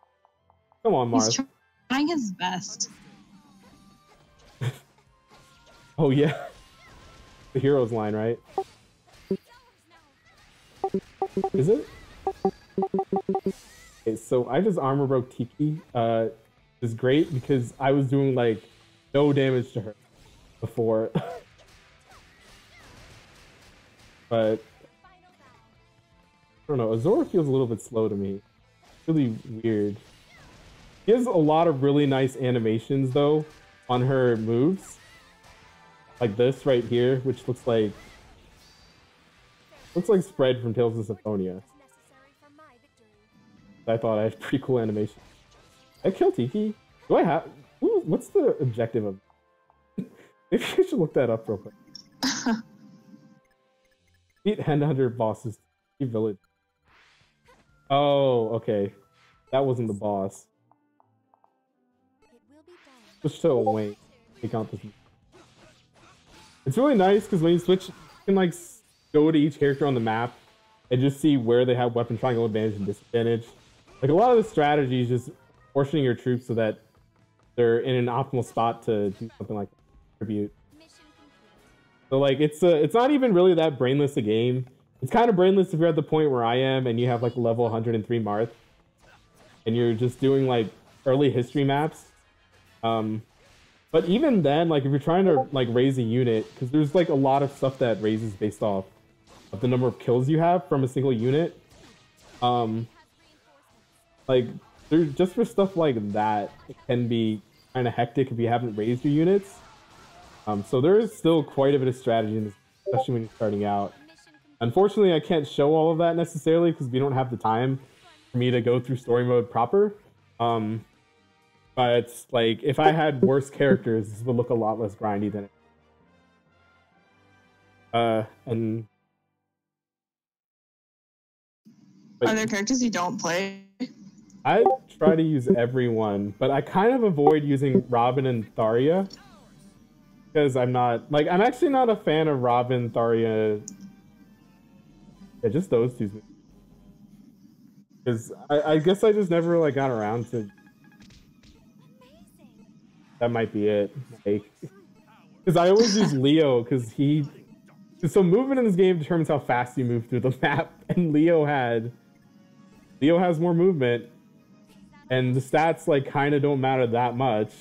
Come on, Marth. He's trying his best. Oh yeah. The hero's line, right? Is it? Okay, so I just armor broke Tiki. It's great because I was doing like no damage to her before. But I don't know, Azora feels a little bit slow to me. Really weird. She has a lot of really nice animations though on her moves. Like this right here, which looks like Spread from Tales of Symphonia. I thought I had pretty cool animation. I kill Tiki? Do I have what's the objective of maybe I should look that up real quick. Beat Headhunter bosses. Village. Oh, okay. That wasn't the boss. Switch to Owain. Take out this. It's really nice because when you switch, you can like go to each character on the map and just see where they have weapon triangle advantage and disadvantage. Like a lot of the strategy is just portioning your troops so that they're in an optimal spot to do something like tribute. So like it's not even really that brainless a game. It's kind of brainless if you're at the point where I am and you have like level 103 Marth and you're just doing like early history maps. But even then, like if you're trying to like raise a unit, because there's like a lot of stuff that raises based off of the number of kills you have from a single unit. Like there's just for stuff like that, it can be kind of hectic if you haven't raised your units. So there is still quite a bit of strategy in this, especially when you're starting out. Unfortunately, I can't show all of that necessarily because we don't have the time for me to go through story mode proper. But like if I had worse characters, this would look a lot less grindy than it. And Are there characters you don't play? I try to use everyone, but I kind of avoid using Robin and Tharia because I'm actually not a fan of Robin, Tharia. Yeah, just those two. Because I guess I just never like got around to. That might be it. Because I always use Leo because so movement in this game determines how fast you move through the map, and Leo has more movement, and the stats like kind of don't matter that much.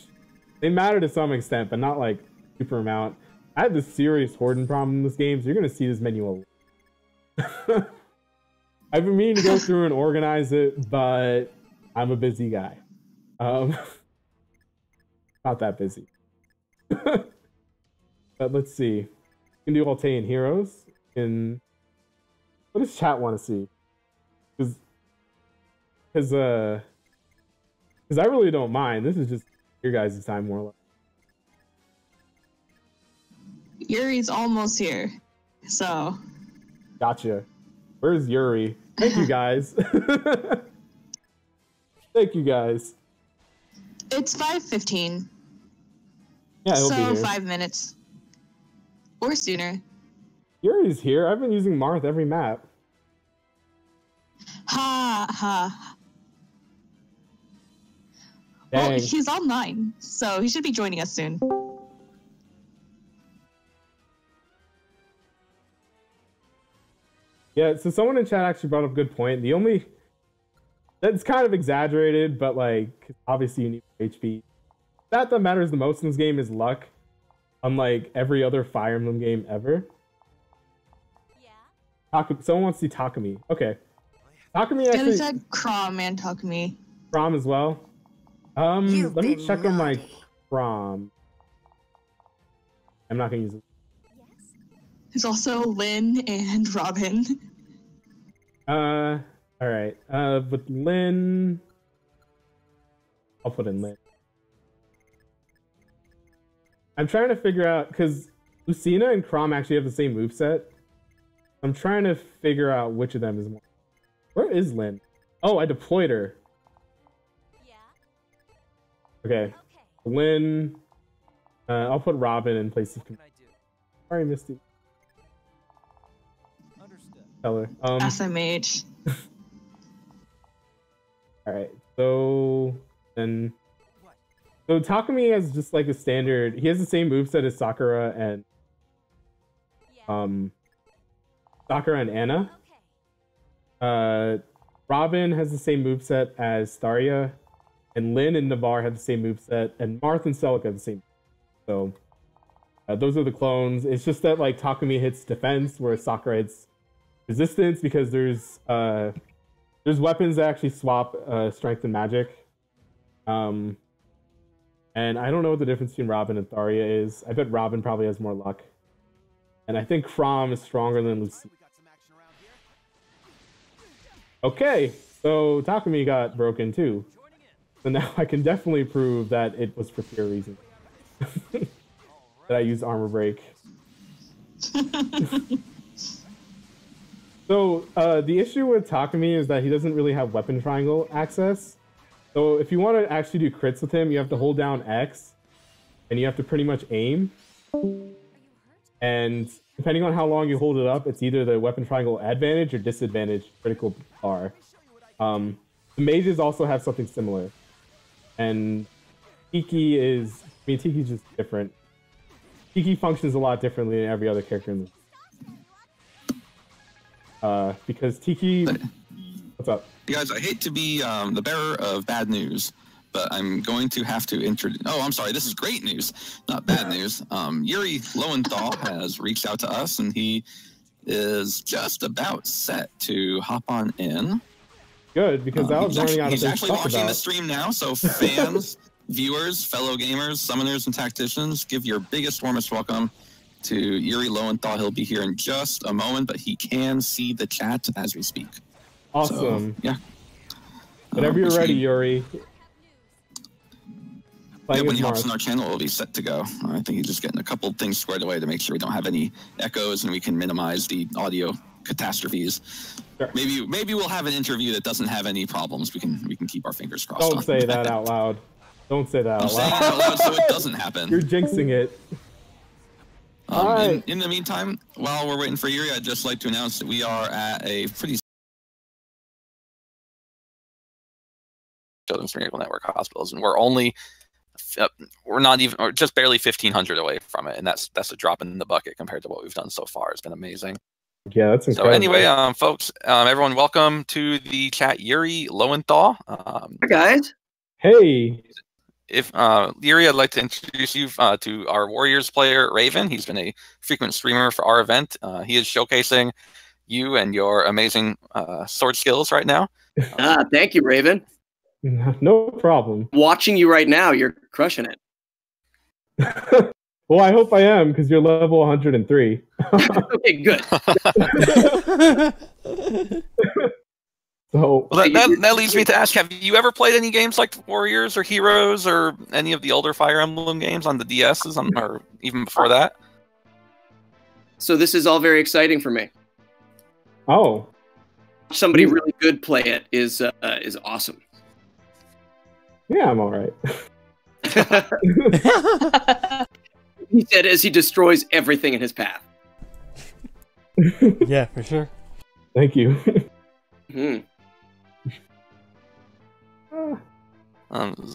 They matter to some extent, but not like super amount. I have this serious hoarding problem in this game, so you're gonna see this menu a lot. I've been meaning to go through and organize it, but I'm a busy guy. Not that busy. But let's see. We can do Altean Heroes. What does chat want to see? Because I really don't mind. This is just your guys' time, more or less. Yuri's almost here, so. Gotcha. Where's Yuri? Thank you, guys. Thank you, guys. It's 5:15. Yeah, he'll be So here. 5 minutes. Or sooner. Yuri's here. I've been using Marth every map. Ha ha. Dang. Well, he's online, so he should be joining us soon. Yeah, so someone in chat actually brought up a good point. That's kind of exaggerated, but like, obviously you need HP. That matters the most in this game is luck, unlike every other Fire Emblem game ever. Yeah. Someone wants to see Takumi. Okay. Takumi actually... Yeah, said Crom and Takumi. Crom as well. Let me check on my Crom. I'm not gonna use it. There's also Lynn and Robin. Alright. With Lynn... I'll put in Lynn. I'm trying to figure out, because Lucina and Crom actually have the same moveset. I'm trying to figure out which of them is more... Where is Lynn? Oh, I deployed her. Okay. Lynn... I'll put Robin in place of... Sorry, Misty. Tell her. SMH. Alright, so... Then... So Takumi has just like a standard... He has the same moveset as Sakura and... Sakura and Anna. Robin has the same moveset as Staria. And Lynn and Navarre have the same moveset. And Marth and Celica have the same. So... those are the clones. It's just that like Takumi hits defense, whereas Sakura hits resistance, because there's weapons that actually swap strength and magic. And I don't know what the difference between Robin and Tharia is. I bet Robin probably has more luck. And I think Crom is stronger than Lucy. Okay, so Takumi got broken too. So now I can definitely prove that it was for pure reason. That I used armor break. So the issue with Takumi is that he doesn't really have weapon triangle access. So if you want to actually do crits with him, you have to hold down X, and you have to pretty much aim. And depending on how long you hold it up, it's either the weapon triangle advantage or disadvantage critical bar. The mages also have something similar. And Tiki's just different. Tiki functions a lot differently than every other character in the because Tiki... What's up? You guys, I hate to be the bearer of bad news, but I'm going to have to introduce... Oh, I'm sorry. This is great news, not bad news. Yuri Lowenthal has reached out to us, and he is just about set to hop on in. Good, because I was running out of He's things actually to talk watching about. the stream now, so fans, viewers, fellow gamers, summoners, and tacticians, give your biggest, warmest welcome to Yuri Lowenthal. He'll be here in just a moment, but he can see the chat as we speak. Awesome. So, yeah. Whenever you're ready, Yuri. Yeah, when he hops on our channel, it'll be set to go. I think he's just getting a couple things squared away to make sure we don't have any echoes and we can minimize the audio catastrophes. Sure. Maybe we'll have an interview that doesn't have any problems. We can keep our fingers crossed. Don't say that out loud. Don't say that out loud. I'm saying it out loud so it doesn't happen. You're jinxing it. In the meantime, while we're waiting for Yuri, I'd just like to announce that we are at a pretty Children's Miracle Network hospitals, and we're not even, or just barely 1,500 away from it, and that's a drop in the bucket compared to what we've done so far. It's been amazing. Yeah, that's incredible. So anyway, folks, everyone, welcome to the chat, Yuri Lowenthal. Hi guys. Hey. If Yuri, I'd like to introduce you to our Warriors player, Raven. He's been a frequent streamer for our event. He is showcasing you and your amazing sword skills right now. Thank you, Raven. No problem. Watching you right now, you're crushing it. Well, I hope I am because you're level 103. Okay, good. So Well, that leads me to ask: have you ever played any games like Warriors or Heroes or any of the older Fire Emblem games on the DSs, or even before that? So this is all very exciting for me. oh, Somebody really good play it is awesome. yeah, I'm all right. He said as he destroys everything in his path. Yeah, for sure. Thank you. Hmm.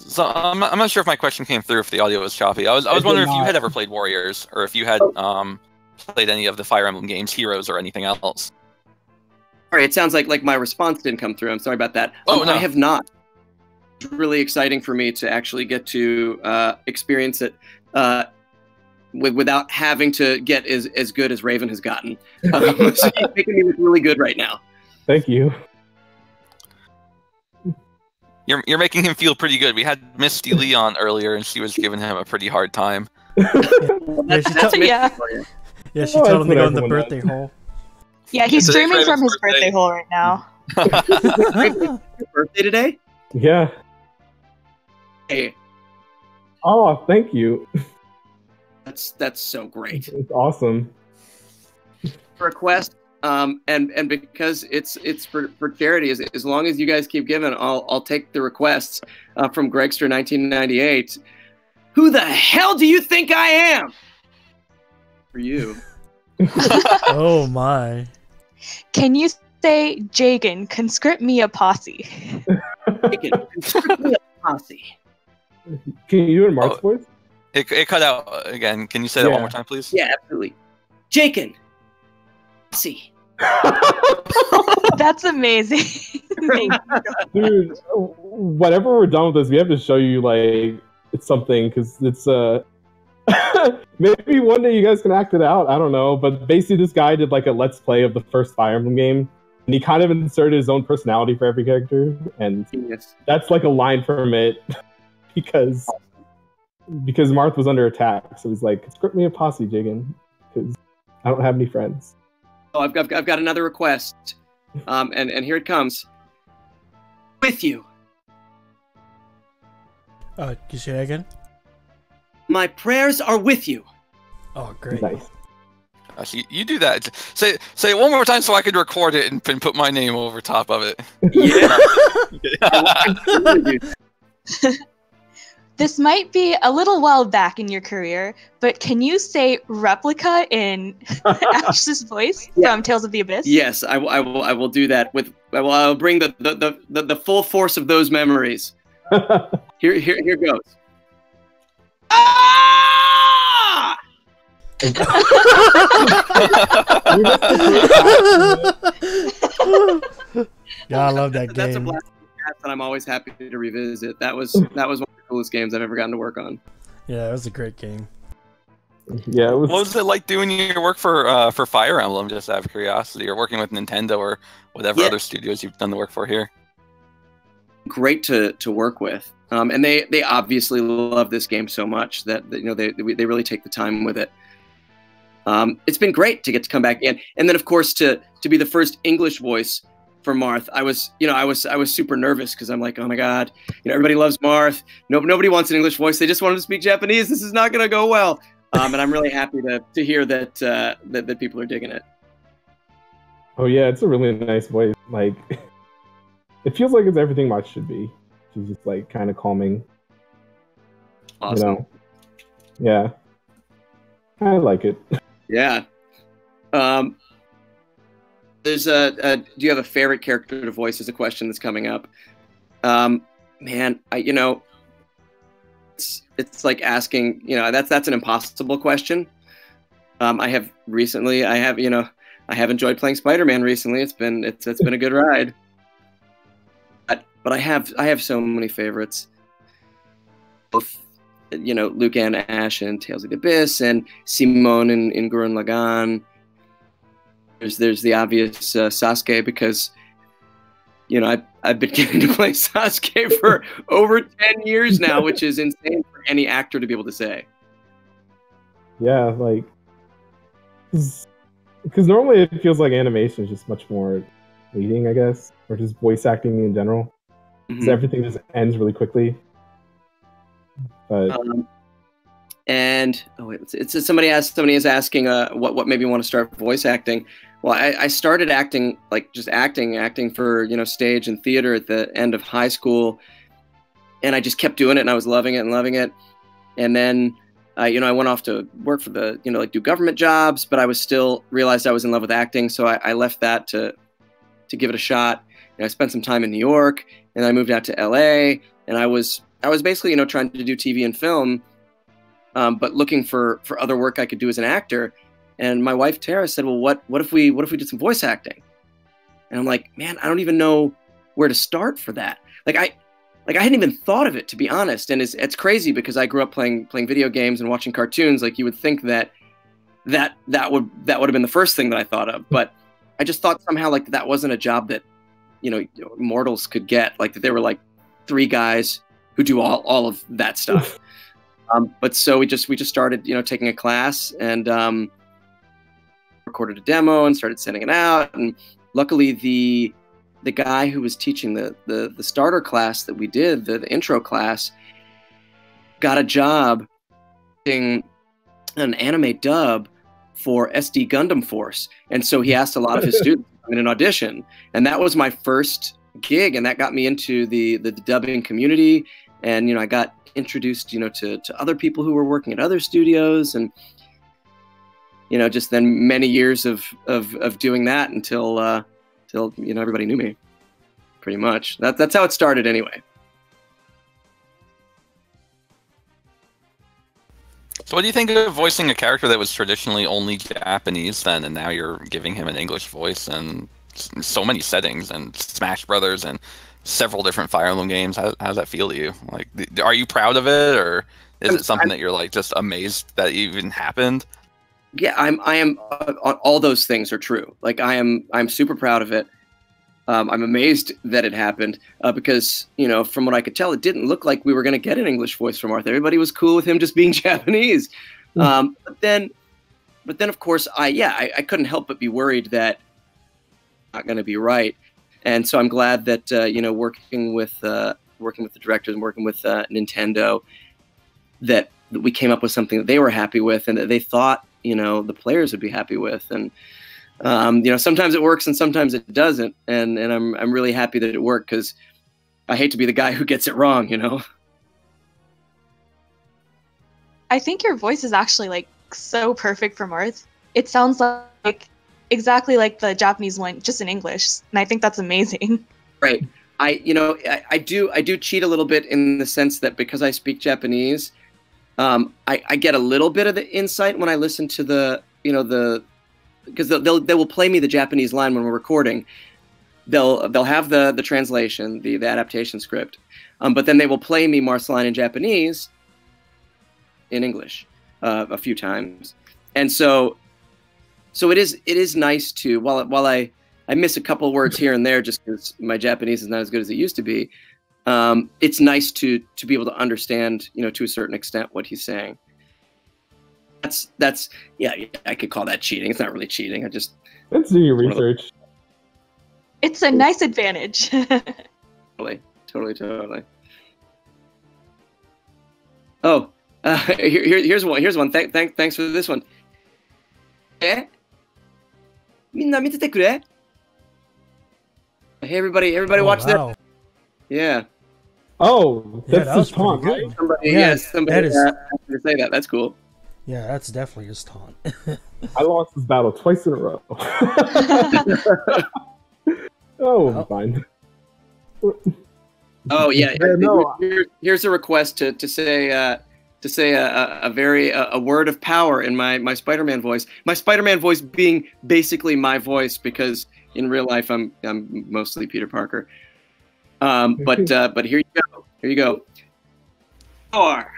So I'm not sure if my question came through, if the audio was choppy. I was wondering if you had ever played Warriors, or if you had played any of the Fire Emblem games, Heroes, or anything else. Sorry, it sounds like my response didn't come through. I'm sorry about that. Oh, no. I have not. It's really exciting for me to actually get to experience it without having to get as good as Raven has gotten. So he's making me look really good right now. Thank you. You're making him feel pretty good. We had Misty Lee on earlier, and she was giving him a pretty hard time. Yeah, Yeah. yeah, she Oh, told him to that's go in the what birthday everyone hole. Yeah, he's Today's streaming from Raven's his birthday hole right now. Your birthday today? Yeah. Hey, Oh, thank you. that's so great. It's awesome. Request, and because it's for charity, as long as you guys keep giving, I'll take the requests from Gregster 1998. Who the hell do you think I am? For you. Oh my. Can you say, Jagan, conscript me a posse? Posse. Can you do it in Mark's voice? It cut out again. Can you say that one Yeah. more time, please? Yeah, absolutely. Jakin. Posse. That's amazing. Thank you. Dude, whenever we're done with this, we have to show you like it's something because it's maybe one day you guys can act it out. I don't know, but basically this guy did like a let's play of the first Fire Emblem game, and he kind of inserted his own personality for every character, and Yes. that's like a line from it because Marth was under attack, so he's like, "Script me a posse, Jigen, because I don't have any friends." Oh, I've got another request, and here it comes. With you, Can you say that again? my prayers are with you. Oh, great. Nice. Gosh, you do that. Say it one more time so I could record it and put my name over top of it. Yeah. This might be a little while back in your career, but can you say replica in Ash's voice from Tales of the Abyss? Yes, I will do that. I'll bring the full force of those memories. Here goes. Ah! Yeah, I love that That's a game. blast that I'm always happy to revisit. That was one of the coolest games I've ever gotten to work on. Yeah, it was a great game. Yeah, it was. What was it like doing your work for Fire Emblem? Just out of curiosity, or working with Nintendo or whatever other studios you've done the work for here. Great to work with, and they obviously love this game so much that they really take the time with it. It's been great to get to come back in, and then of course to be the first English voice for Marth. I was super nervous because I'm like, oh my god, everybody loves Marth. Nobody wants an English voice. They just wanted to speak Japanese. This is not gonna go well. And I'm really happy to hear that that people are digging it. Oh yeah, it's a really nice voice. Like, it feels like it's everything Marth should be. She's just like kind of calming. Awesome. Yeah, I like it. Yeah. There's do you have a favorite character to voice? Is a question that's coming up. Man, it's like asking, that's an impossible question. I have enjoyed playing Spider-Man recently. It's been a good ride. But I have so many favorites. Both, Luke and Ash in Tales of the Abyss, and Simone in Gurren Lagann. There's the obvious Sasuke, because I've been getting to play Sasuke for over 10 years now, which is insane for any actor to be able to say. Yeah, like, because normally it feels like animation is just much more leading, I guess, or just voice acting in general. Because everything just ends really quickly. But and it's somebody is asking what made me want to start voice acting. Well, I started acting, like just acting for, you know, stage and theater at the end of high school, and I just kept doing it, and I was loving it. And then you know, I went off to work for the, you know, like do government jobs, but I was still realized I was in love with acting, so I left that to give it a shot. And I spent some time in New York, and I moved out to LA, and I was basically, you know, trying to do TV and film, but looking for other work I could do as an actor. And my wife Tara said, "Well, what if we did some voice acting?" And I'm like, "Man, I don't even know where to start for that." I hadn't even thought of it, to be honest. And it's crazy because I grew up playing video games and watching cartoons. Like, you would think that would have been the first thing that I thought of, but I just thought somehow like that wasn't a job that, you know, mortals could get. Like, that there were like 3 guys who do all of that stuff. But so we just started, you know, taking a class, and recorded a demo and started sending it out. And luckily the guy who was teaching the starter class that we did, the intro class, got a job doing an anime dub for SD Gundam Force. And so he asked a lot of his students in an audition. And that was my first gig, and that got me into the dubbing community. And, you know, I got introduced, you know, to other people who were working at other studios, and, you know, just then many years of doing that until you know, everybody knew me, pretty much. That's how it started anyway. So what do you think of voicing a character that was traditionally only Japanese then, and now you're giving him an English voice and so many settings and Smash Brothers and several different Fire Emblem games? How does that feel to you? Like, are you proud of it, or is it something that you're like just amazed that it even happened? Yeah, I am. All those things are true. Like, I'm super proud of it. I'm amazed that it happened because, you know, from what I could tell, it didn't look like we were going to get an English voice from Arthur. Everybody was cool with him just being Japanese. But then, of course, I couldn't help but be worried that not going to be right. And so I'm glad that you know, working with the directors and working with Nintendo, that we came up with something that they were happy with and that they thought, you know, the players would be happy with. And you know, sometimes it works and sometimes it doesn't, and I'm really happy that it worked, because I hate to be the guy who gets it wrong, you know. I think your voice is actually like so perfect for Marth. It sounds like exactly like the Japanese one, just in English, and I think that's amazing. Right. I do cheat a little bit in the sense that because I speak Japanese, I get a little bit of the insight when I listen to the, you know, because they will play me the Japanese line when we're recording. They'll have the translation, the adaptation script, but then they will play me Marth's line in Japanese in English a few times, and so it is nice to, while I miss a couple words here and there just because my Japanese is not as good as it used to be. It's nice to be able to understand, you know, to a certain extent what he's saying. That's yeah, I could call that cheating. It's not really cheating. Let's do your research. It's a nice advantage. Totally. Oh, here's one. Thanks for this one. みんな見ててくれ? Hey everybody, watch wow. this. Yeah. Oh, that's that was his taunt, pretty right? good. Somebody that is... to say that. That's cool. Yeah, that's definitely his taunt. I lost this battle twice in a row. Oh, fine. Oh yeah. No. Here's a request to say a very word of power in my Spider-Man voice. My Spider-Man voice being basically my voice, because in real life I'm mostly Peter Parker. But here you go. Here you go. Or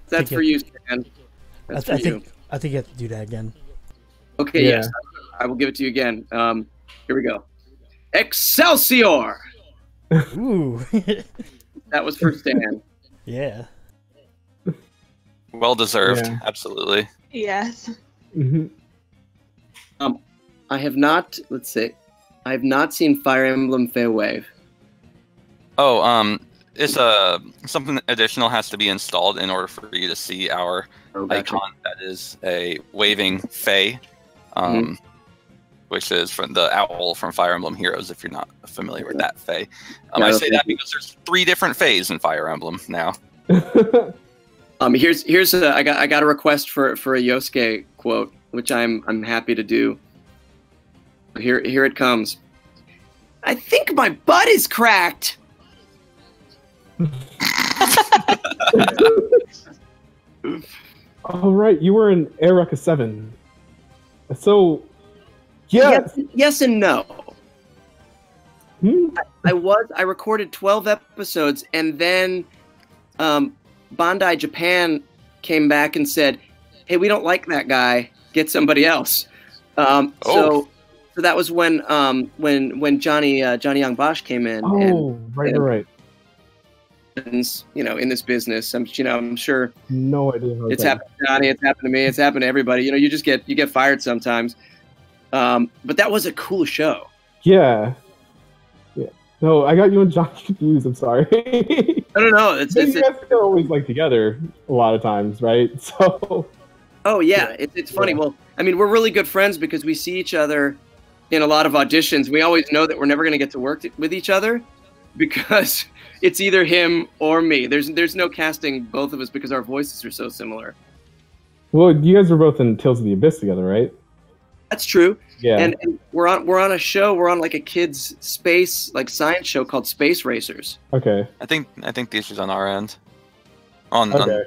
that's for you, Stan. That's for you. I think you have to do that again. Okay, Yeah. yes, I will give it to you again. Here we go. Excelsior! Ooh. That was for Stan. Yeah. Well deserved, Yeah. absolutely. Yes. Hmm. I have not. Let's see. I have not seen Fire Emblem Fae Wave. Oh, it's something additional has to be installed in order for you to see our Oh, gotcha. icon that is a waving Fae, Mhm. which is from the owl from Fire Emblem Heroes. If you're not familiar with that Fae, Yeah, I I say don't that think- because there's 3 different Faes in Fire Emblem now. Here's I got a request for a Yosuke quote, which I'm happy to do. Here it comes. I think my butt is cracked. All right, you were in Eureka 7. So, yeah. Yes and no. Hmm? I recorded 12 episodes, and then Bandai Japan came back and said, "Hey, we don't like that guy. Get somebody else." So that was when Johnny Young Bosch came in. Oh, right. And in this business, I'm sure No idea how it's that- happened to Johnny, it's happened to me, it's happened to everybody. You just get fired sometimes. But that was a cool show. Yeah. No, I got you and Josh confused. I'm sorry. No. It's you guys are always like together a lot of times, right? So. Oh yeah, it's funny. Yeah. Well, I mean, we're really good friends because we see each other in a lot of auditions. We always know that we're never going to get to work with each other because it's either him or me. There's no casting both of us because our voices are so similar. Well, you guys were both in Tales of the Abyss together, right? That's true. Yeah. And we're on a show. We're on like a kids space science show called Space Racers. Okay. I think the issue's on our end. Okay.